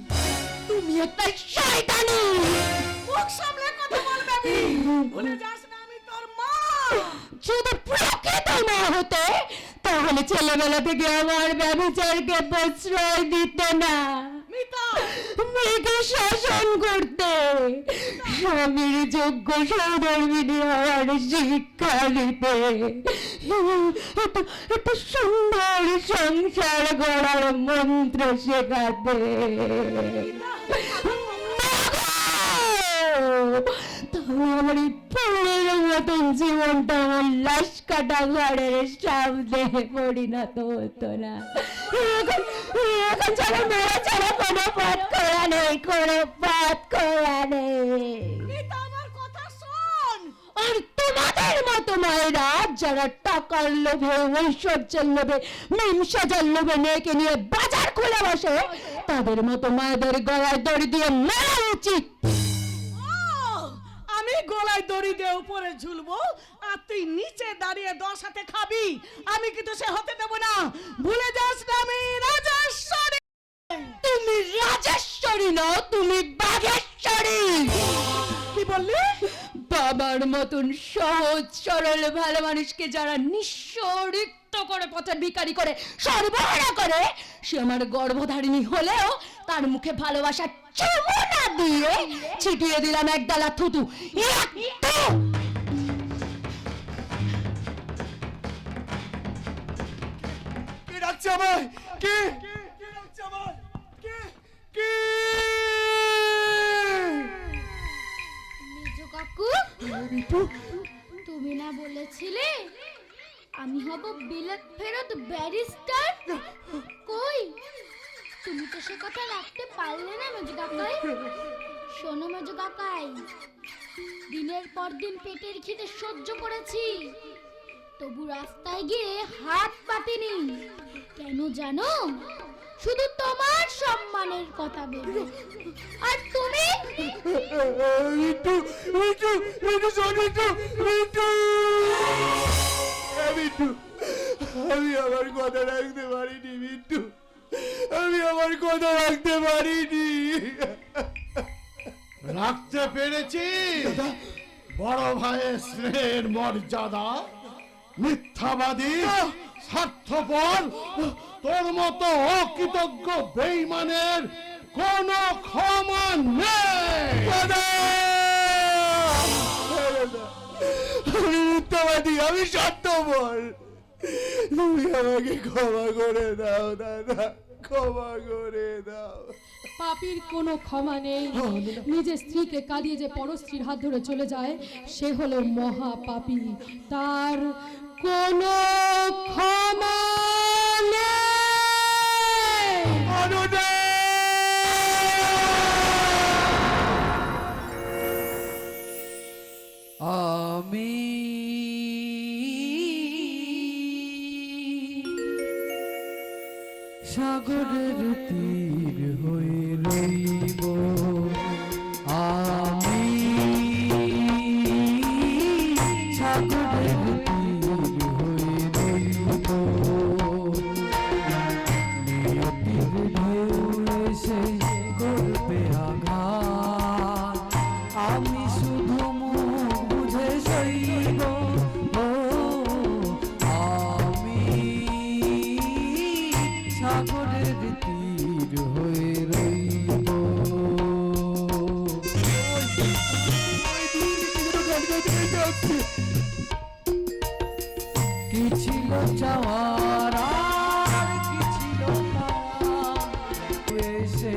তুমি একটা শয়তানি। মুখ সামলে কথা বলবে আমি। ভুলে যাস না আমি তোর মা। যদি প্রকৃত না হতে তাহলে ছেলেবেলা থেকে আমার ব্যভিচারকে প্রশ্রয় দিতে না, মিতা, মেয়েকে শাসন করতে, স্বামীর যোগ্য সহধর্মিনী হওয়ার শিক্ষা দিতে, একটা সুন্দর সংসার গড়ার মন্ত্র শেখাতে। তাহলে আমার এই ফুলের মতন জীবনটা আমার লাশ কাটা ঘরের সামনে পরিণত হতো না। এখন ছাড়া মেয়ে ছাড়া কোনো পথ করা নেই, কোনো পথ করা নেই। মিতা আমার কথা শোন। আর তোমাদের মতো মায়েরা যারা টাকার লোভে, ঐশ্বর্যের লোভে, মিমসাজার লোভে মেয়েকে নিয়ে বাজার খুলে বসে, তাদের মতো মায়েদের গলায় দড়ি দিয়ে মারা উচিত। আমি গলায় দড়ি দিয়ে উপরে ঝুলবো আর তুই নিচে দাঁড়িয়ে 10 হাতে খাবি। আমি কিন্তু সে হতে দেব না। ভুলে যাস না আমি রাজেশ্বরী। তুমি রাজেশ্বরী নও, তুমি বাঘেশ্বরী। কি বললি? বাবার মতন সহজ সরল ভালো মানুষকে যারা নিঃস্ব রিক্ত করে পথের ভিখারি করে সর্বহারা করে, সে আমার গর্ভধারিণী হলেও তার মুখে ভালোবাসা চুমু না দিয়ে ছিটিয়ে দিলাম একডালা থুতু। কে ডাকছে আমায়? কে ডাকছে আমায়? কে? মেজো কাকু, তুমি না বলেছিলে আমি হব বিলেত ফেরত ব্যারিস্টার? কই, তুমি তো সে কথা রাখতে পারলে না মেজো কাকাই। শোনো মেজো কাকাই, দিনের পর দিন পেটের খিদে সহ্য করেছি, তবু রাস্তায় গিয়ে হাত পাতিনি। কেন জানো? শুধু তোমার সম্মানের কথা ভেবে। আর তুমি? আমি আমার কথা রাখতে পারিনি মিন্টু, আমি আমার কথা রাখতে পারিনি। রাখতে পেরেছি বড় ভাইয়ের স্নেহের মর্যাদা? মিথ্যাবাদী, স্বার্থপর, তোর মতো অকৃতজ্ঞ বেঈমানের কোনো ক্ষমা নেই। আমি মিথ্যাবাদী, আমি স্বার্থপর। তুমি আমাকে ক্ষমা করে দাও দাদা, ক্ষমা করে দাও। পাপীর কোনো ক্ষমা নেই। নিজের স্ত্রীকে কাঁদিয়ে যে পরস্ত্রীর হাত ধরে চলে যায় সে হলো মহা পাপী। তার কোনো ক্ষমা নেই। আমি সাগরের তীর হয়ে রইব, আমি সাগরের তীর হয়ে রইব, নিয়তির ঢেউ এসে করবে আঘাত, আমি শুধু মুখ বুঝে সইব, আমি সাগরের তীর হয়ে রইব। কি ছিল চাওয়ার আর কি ছিল পাওয়ার, এসে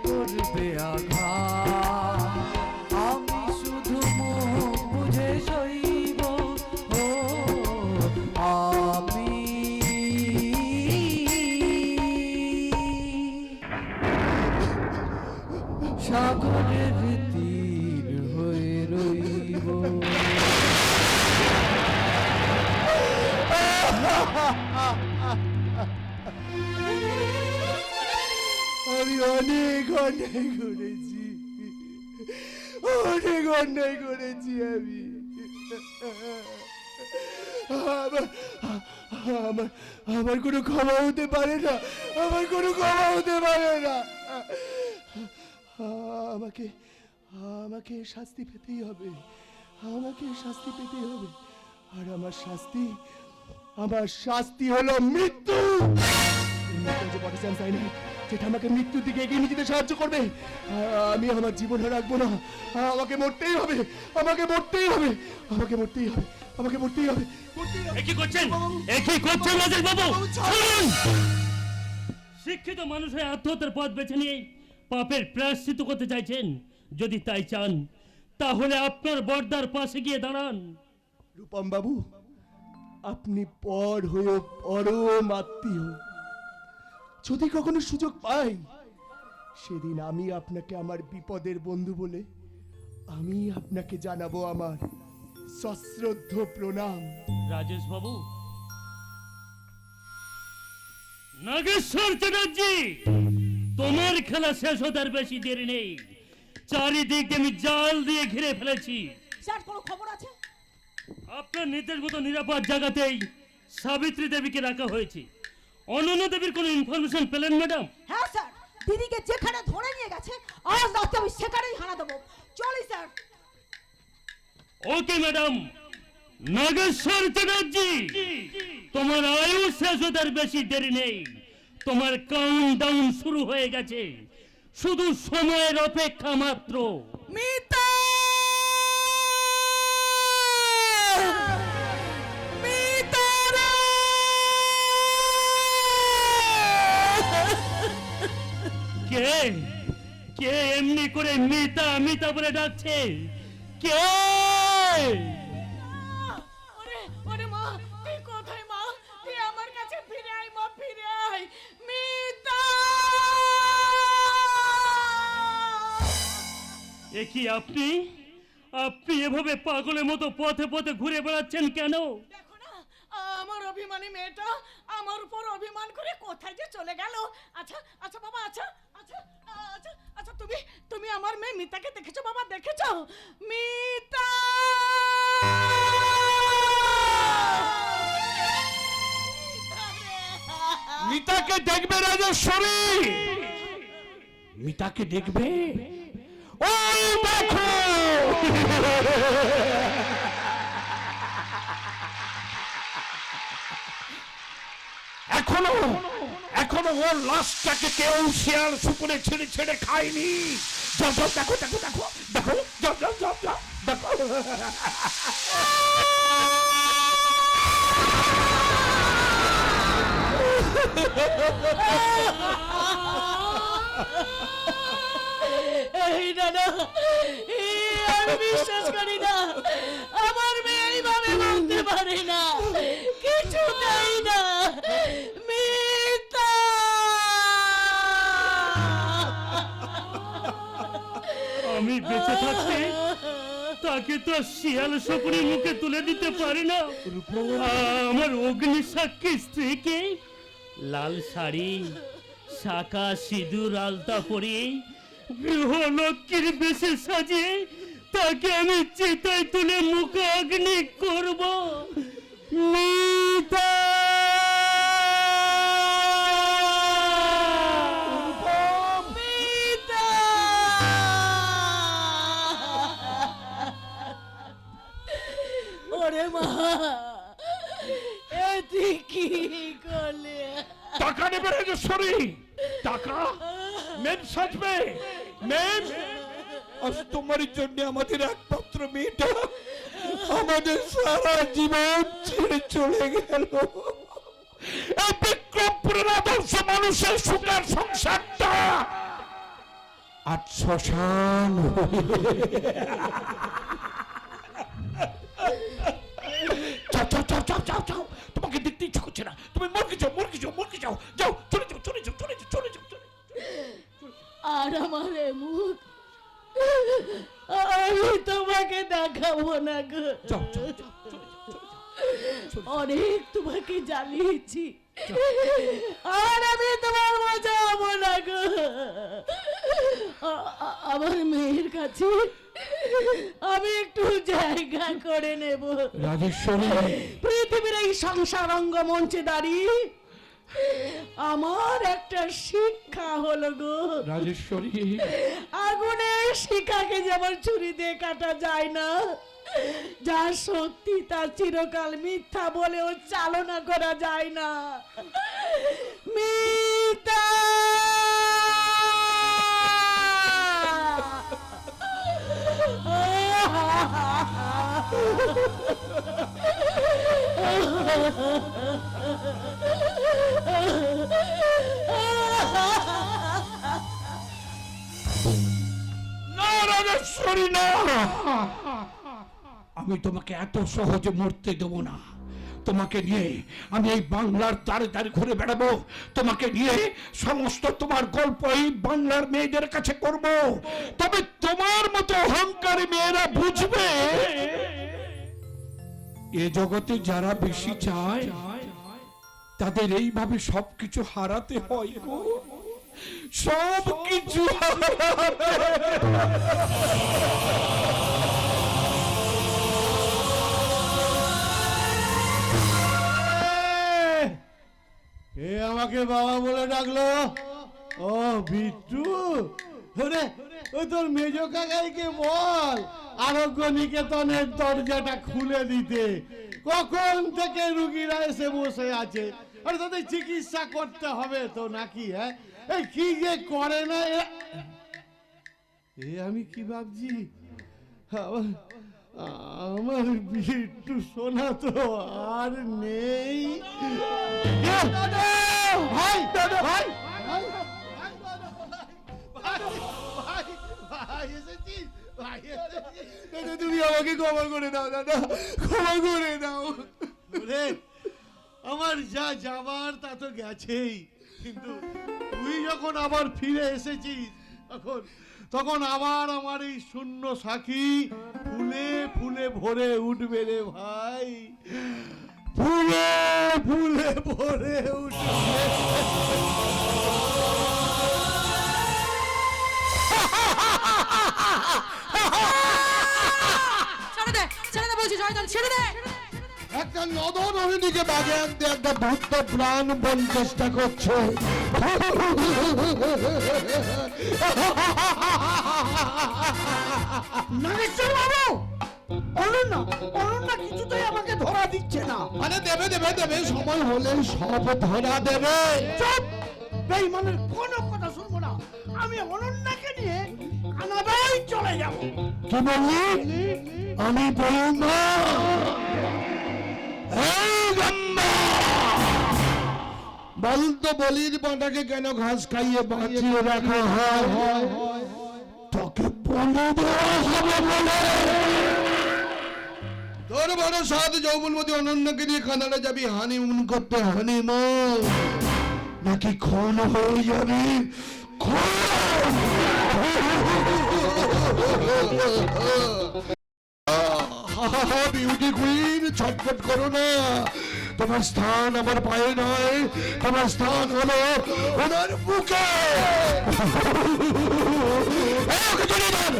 করবে আঘাত, আমি শুধু মুখ বুঝে সইব, আমি সাগরের তীর হয়ে রইব। আমি অনেক অন্যায় করেছি, অনেক অন্যায় করেছি আমি। আমার আমার কোনো ক্ষমা হতে পারে না, আমার কোনো ক্ষমা হতে পারে না। আমাকে আমাকে শাস্তি পেতেই হবে, আমাকে শাস্তি পেতেই হবে। আর আমার শাস্তি হলো মৃত্যু। যেটা আমাকে মৃত্যুর দিকে এগিয়ে নিয়ে যেতে সাহায্য করবে। আমি আমার জীবন রাখবো না, আমাকে মরতেই হবে, আমাকে মরতেই হবে, আমাকে মরতেই হবে, আমাকে মরতেই হবে। কি করছেন? কি করছেন রাজেশ বাবু? শুনুন, শিক্ষিত মানুষ হয়ে আত্মহত্যার পথ বেছে নিয়ে পাপের প্রায়শ্চিত্ত করতে চাইছেন। যদি তাই চান তাহলে আপনার বর্দার পাশে গিয়ে দাঁড়ান। রূপম বাবু, আপনি পর হয়েও পরম আত্মীয়। যদি কখনো সুযোগ পাই সেদিন আমি আপনাকে আমার বিপদের বন্ধু বলে আমি আপনাকে জানাবো আমার সশ্রদ্ধ প্রণাম। রাজেশ বাবু, নাগেশ্বর চ্যাটার্জি, তোমার খেলা শেষ হতে আর বেশি দেরি নেই। চারিদিক আমি জাল দিয়ে ঘিরে ফেলেছি। স্যার কোনো খবর আছে? আপনার নির্দেশ মতো নিরাপদ জায়গাতেই সাবিত্রী দেবীকে রাখা হয়েছে। অনন্য দেবীর কোনো ইনফরমেশন পেলেন ম্যাডাম? হ্যাঁ স্যার, দিদিকে যেখানে ধরে নিয়ে গেছে আজ রাতে আমি সেখানেই হানা দেবো। চলি sir. Okay madam. Nageshwar Chatterjee, তোমার আয়ু শেষ হতে আর বেশি দেরি নেই। তোমার কাউন্টডাউন শুরু হয়ে গেছে, শুধু সময়ের অপেক্ষা মাত্র। মিতা! মিতা রে! কে কে এমনি করে মিতা মিতা বলে ডাকছে? কে? ওরে ওরে মা, তুই কোথায় মা? তুই আমার কাছে ফিরে আয় মা, ফিরে আয়। মিতা! এ কি আপনি আপনি এভাবে পাগলের মতো পথে পথে ঘুরে বেড়াচ্ছেন কেন? দেখো না, আমার অভিমানী মেয়েটা আমার উপর অভিমান করে কোথায় যে চলে গেল। আচ্ছা আচ্ছা বাবা, আচ্ছা আচ্ছা আচ্ছা আচ্ছা তুমি তুমি আমার মেয়ে মিতাকে দেখেছো বাবা? দেখেছো মিতা? মিতাকে দেখবে রাজেশ্বরী, মিতাকে দেখবে। ওই দেখো এখনো এখনো ওর লাশটাকে কেউ শেয়াল শুকুরে ছেড়ে ছেড়ে খায়নি। যাও যাও, দেখো দেখো দেখো দেখো, যাও যাও যাও যাও দেখো। এই দাদা, আমি বিশ্বাস করি না, আমার মেয়ে এইভাবে বলতে পারে না, কিছুতেই না। মিথ্যা। আমি বেঁচে থাকতে তাকে তো শিয়াল শকুনের মুখে তুলে দিতে পারি না। আমার অগ্নি সাক্ষী স্ত্রীকে লাল শাড়ি, শাঁখা, সিঁদুর, আলতা পরিয়ে গৃহলক্ষ্মীর বেশে সাজিয়ে তাকে আমি চিতায় তুলে মুখে অগ্নি করব। মিতা! ওরে মা, এ তুই কি করলে? টাকা নেবে রাজেশ্বরী, টাকা মেম সাজবে, মেম। আজ তোমার জন্য আমাদের একমাত্র মেয়েটা আমাদের সারা জীবন ছেড়ে চলে গেল। এই বিক্রমপুরের আদর্শ মানুষের সুখের সংসারটা আজ শ্মশান। যাও যাও যাও যাও যাও যাও, তোমাকে দেখতে ইচ্ছা করছে না, তুমি মরকে যাও মরকে যাও মরকে যাও, যাও চলে যাও চলে যাও চলে যাও চলে যাও চলে যাও। আর আমার এ মুখ আমি তোমাকে দেখাবো না গো। যাও যাও যাও চলে যাও চলে যাও। অনেক তোমাকে জ্বালিয়েছি, আর আমি তোমার মজা হবো না গো। আমার মেয়ের কাছে আমি একটু জায়গা করে নেব। রাজেশ্বরী, পৃথিবীর এই সংসার রঙ্গমঞ্চে দাঁড়িয়ে আমার একটা শিক্ষা হলো গো। রাজেশ্বরী, আগুনের শিখাকে যেমন ছুরি দিয়ে কাটা যায় না, যা সত্যি তা চিরকাল মিথ্যা বলেও চালনা করা যায় না। মিথ্যা। না রাজেশ্বরী না, আমি তোমাকে এত সহজে মরতে দেব না। তোমাকে নিয়ে আমি এই বাংলার দ্বারে দ্বারে ঘুরে বেড়াবো, তোমাকে নিয়ে সমস্ত তোমার গল্প এই বাংলার মেয়েদের কাছে করব। তবে তোমার মতো অহংকারী মেয়েরা বুঝবে এ জগতে যারা বেশি চায় তাদের এইভাবে সবকিছু হারাতে হয় গো, সবকিছু এ আমাকে বাবা বলে ডাকলো। ও বিট্টু, ওরে ওই তোর মেজ কাকাইকে বল আরোগ্য নিকেতনের দরজাটা খুলে দিতে। কখন থেকে রুগীরা এসে বসে আছে, আর তাদের চিকিৎসা করতে হবে তো নাকি? হ্যাঁ, এই কি যে করে না এ আমি কি ভাবছি, আমার বিট্টু সোনা তো আর নেই। ভাই দাদা ভাই তুমি আমাকে ক্ষমা করে দাও দাদা, ক্ষমা করে দাও। আমার যা যাবার তা তো গেছেই, কিন্তু তুই যখন আবার ফিরে এসেছিস তখন আবার আমার এই শূন্য সাক্ষী ফুলে ফুলে ভরে উঠবে রে ভাই, ফুলে ফুলে ভরে উঠবে। ছেড়ে দে বলছি, জয়দান ছেড়ে দে। একটা একটা নদন হরিণীকে বাগে আনতে একটা ভূত প্রাণ বন চেষ্টা করছে। নাগেশ্বর বাবু, অনন্যা অনন্যা কিছুতেই আমাকে ধরা দিচ্ছে না। আরে দেবে দেবে দেবে, সময় হলে সব ধরা দেবে। চুপ! বেঈমানের কোনো কথা শুনবো না। আমি অনন্যাকে নিয়ে কানাডায় চলে যাব। কি বললি? আমি বলবো বলতো বলির পাটাকে কেন ঘাস খাইয়ে বাঁচিয়ে রাখা হয়? তোকে বলে দেওয়া হবে বলে। তোর বড় সাত যৌবনবতী অনন্যাকে নিয়ে কানাডা যাবি হানিমুন করতে। হানিমুন নাকি খুন হয়ে যাবি? বিউটি কুইন, ছটফট করো না। তোমার স্থান আমার পায়ে নয়, তোমার স্থান হলো ওনার বুকে। ওকে চলে যান।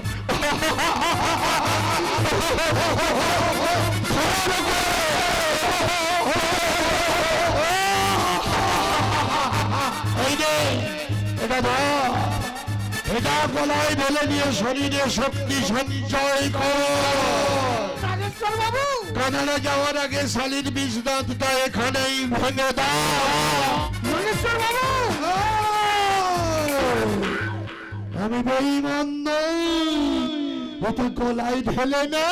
এই যে এটা ধর, এটা গলায় ঢেলে নিয়ে শরীরে শক্তি সঞ্চয় করো। নাগেশ্বর বাবু, কানাডা যাওয়ার আগে শালির বিষ দাঁতটা এখানেই ভেঙে দাও। নাগেশ্বর বাবু, আমি বেঈমান নই, এটা গলায় ঢেলে না।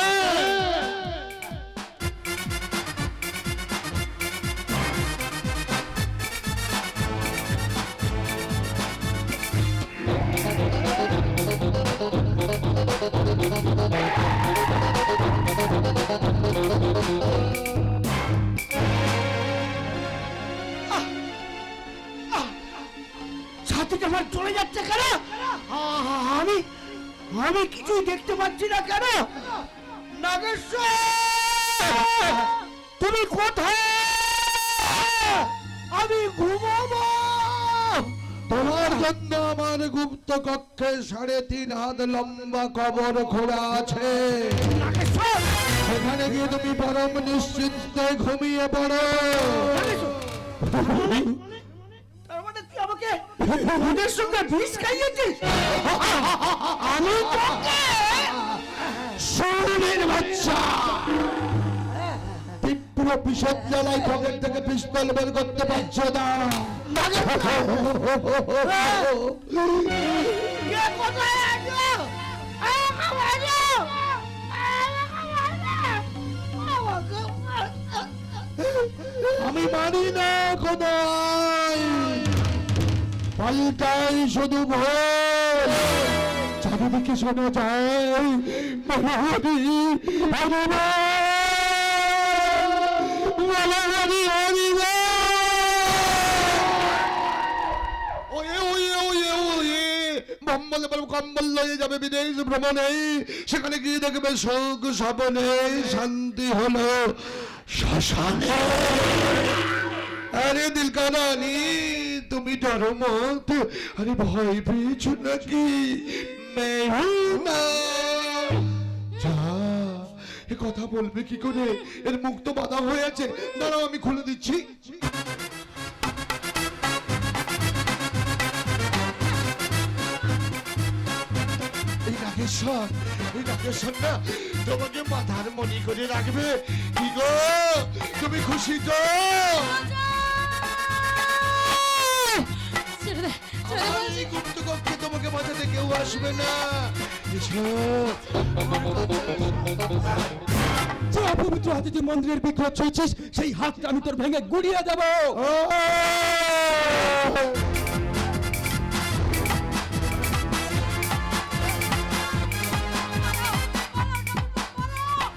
ছাতিটা আমার চলে যাচ্ছে কেন? আমি আমি কিছুই দেখতে পাচ্ছি না কেন? নাগেশ্বর, তুমি কোথায়? আমি ঘুমাবো। তোমার জন্য আমার গুপ্ত কক্ষে 3.5 হাত লম্বা কবর খোঁড়া আছে। নাগেশ্বর, সেখানে গিয়ে তুমি পরম নিশ্চিন্তে ঘুমিয়ে পড়ো। তার মানে তুই আমাকে ভূতের সঙ্গে বিষ খাইয়েছিস? আমি তোকে শরীরের বাচ্চা তীব্র বিষদ জ্বালায় পকেট থেকে পিস্তল বের করতে পারছো না। কে কোথায় আছো? আমাকে মারো! আমি মানি না খোদাই, পাল্টাই শুধু ভয়। চারিদিকে শোনা যায় মারামারি, মারামারি, কম্বল লয়ে যাবে বিদেশ ভ্রমণে। সেখানে গিয়ে দেখবে শোক স্বপনে শান্তি হলো শ্মশানে। আরে দিলকানানি, তুমি ডরো মত। আরে ভয় পেয়েছো নাকি? যা, এ কথা বলবে কি করে? এর মুখ তো বাধা হয়ে আছে। দাঁড়াও, আমি খুলে দিচ্ছি। এই নাগেশ্বর না তোমাকে মাথার মনি করে রাখবে। কি গো, তুমি খুশি তো? আমার এই গুপ্ত কক্ষে তোমাকে বাঁচাতে কেউ আসবে না। এসো। যে অপবিত্র হাতে যে মন্দিরের বিগ্রহ ছুঁয়েছিস, সেই হাতটা আমি তোর ভেঙে গুড়িয়ে দেবো।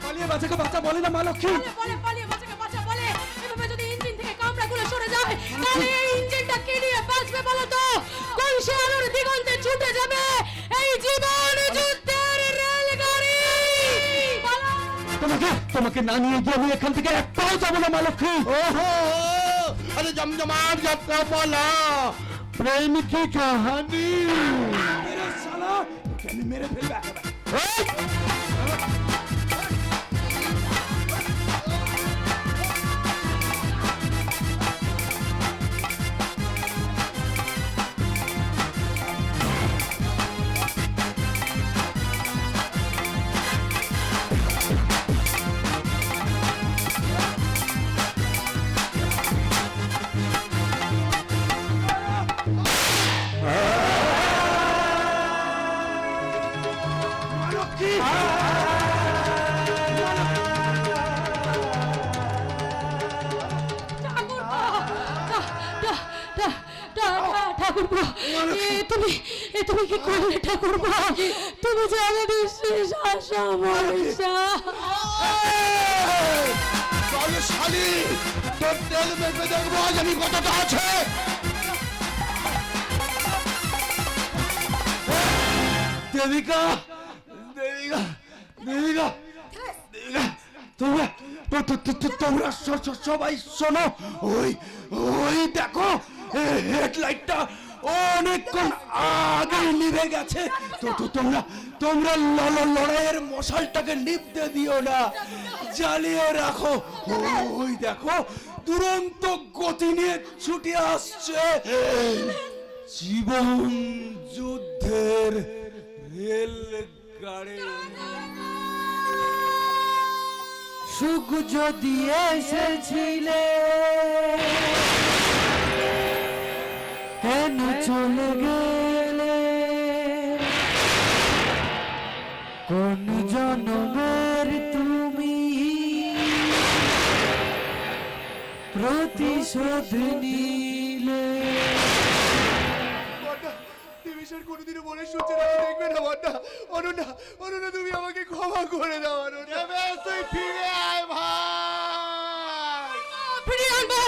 পালিয়ে বাঁচাকে বাঁচা বলে না মা লক্ষ্মী? বলে পালিয়ে বাঁচাকে বাঁচা বলে। এভাবে যদি ইঞ্জিন থেকে কামড়াগুলো সরে যায়, তাহলে এই ইঞ্জিনটা কে নিয়ে বাঁচবে বলো তো? কোন সে আলোর দিগন্তে ছুটে যাবে এই জীবন যুদ্ধের রেলগাড়ি? তোমাকে না নিয়ে গিয়ে আমি এখান থেকে এক পাও যাবো না মা লক্ষ্মী। ওহো, আরে জমজমাট যাত্রা পালা, প্রেম কি কাহানি। শালা, তোকে আমি মেরে ফেলবো একেবারে। ঠাকুরপো, এ তুমি কি করলে ঠাকুরপো? তুমি যে আমাদের শেষ আশা ভরসা। তাহলে শালি তোর তেল মেপে দেখবো আজ আমি কতটা আছে। দেবিকা, দেবিকা, দেবিকা, দেবিকা, তোমরা তোমরা সবাই শোনো, ওই ওই দেখো হেডলাইটটা অনেকক্ষণ আগে নিভে গেছে। তো তোমরা লড়াইয়ের মশালটাকে নিভতে দিও না, জ্বালিয়ে রাখো। ওই দেখো দুরন্ত গতি নিয়ে ছুটে আসছে জীবন যুদ্ধের রেলগাড়ি। সুখ যদি এসেছিলে কেন চলে গেলে, কোন জনমের তুমি প্রতিশোধ নিলে। দেবীশ্বর কোনোদিনও মনে শুনছে না, দেখবে না বন্যা। অনুনা, অনুনা তুমি আমাকে ক্ষমা করে দাও অনুনা। তুই ফিরে আয় ভাই। ফিরিয়ে আনবো,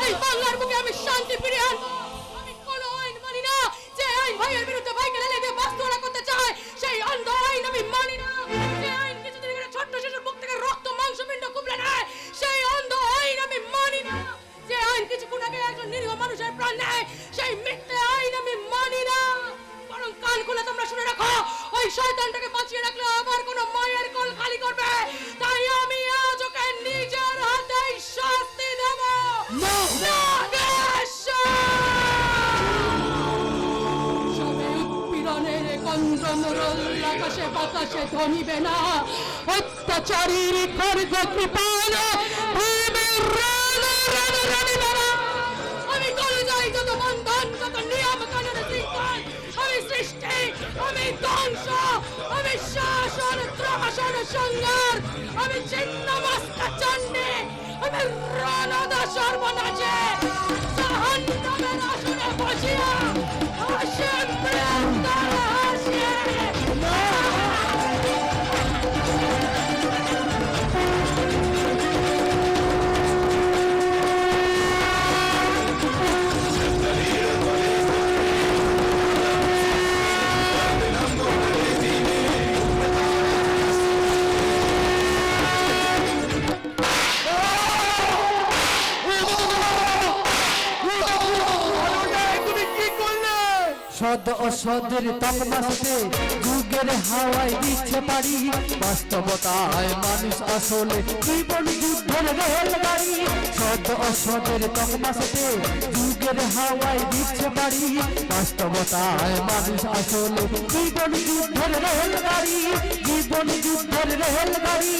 এই বাংলার বুকে আমি শান্তি ফিরিয়ে আনবো। আমি কোনো আইন মানি না। যে আইন ভাইয়ের বিরুদ্ধে ভাইকে লেলে দিয়ে বাস্তবতা করতে চায়, সেই অন্ধ আইন আমি মানি না। যে আইন কিছুদিন আগে ছোট্ট শিশুর মুখ থেকে রক্ত মাংস পিণ্ড কুবলে নেয়, সেই অন্ধ আইন আমি মানি না। যে আইন কিছুক্ষণ আগে একজন নিরীহ মানুষের প্রাণ নেয়, সেই মিথ্যে আইন আমি মানি না। বরং কান খুলে তোমরা শুনে রাখো, ওই শয়তানটাকে বাঁচিয়ে রাখলে আবার কোনো মায়ের কোল খালি করবে। তাই আমি আজ ওকে নিজের হাতে শাস্তি দেব। সবে উৎপীড়নের কঞ্চমরল আকাশে বাতাসে ধ্বনিবে না। অত্যাচারীর খর্গ কৃপাল ভূমির রানে রানে রানিবে না। আমি করে যাই যত বন্ধন, যত নিয়ম কানুন শৃঙ্খল, আমি সৃষ্টি, আমি ধ্বংস, আমি শাসন ত্রাসন সংহার, আমি ছিন্ন মস্তা চণ্ডী, আমি রণদা সর্বনাশে জাহান্নামের আসনে বসিয়া হাসে প্রেমদার হাসিয়ে। সদ অসদের তকমাসতে যুগের হাওয়ায় দিচ্ছে পারি, বাস্তবতায় মানুষ আসলে জীবন যুদ্ধের রেলগাড়ি। সদ অসদের তকমাসতে যুগের হাওয়ায় দিচ্ছে পারি, বাস্তবতায় মানুষ আসলে জীবন যুদ্ধের রেলগাড়ি। জীবন যুদ্ধের রেলগাড়ি,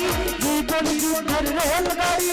জীবন যুদ্ধের রেলগাড়ি।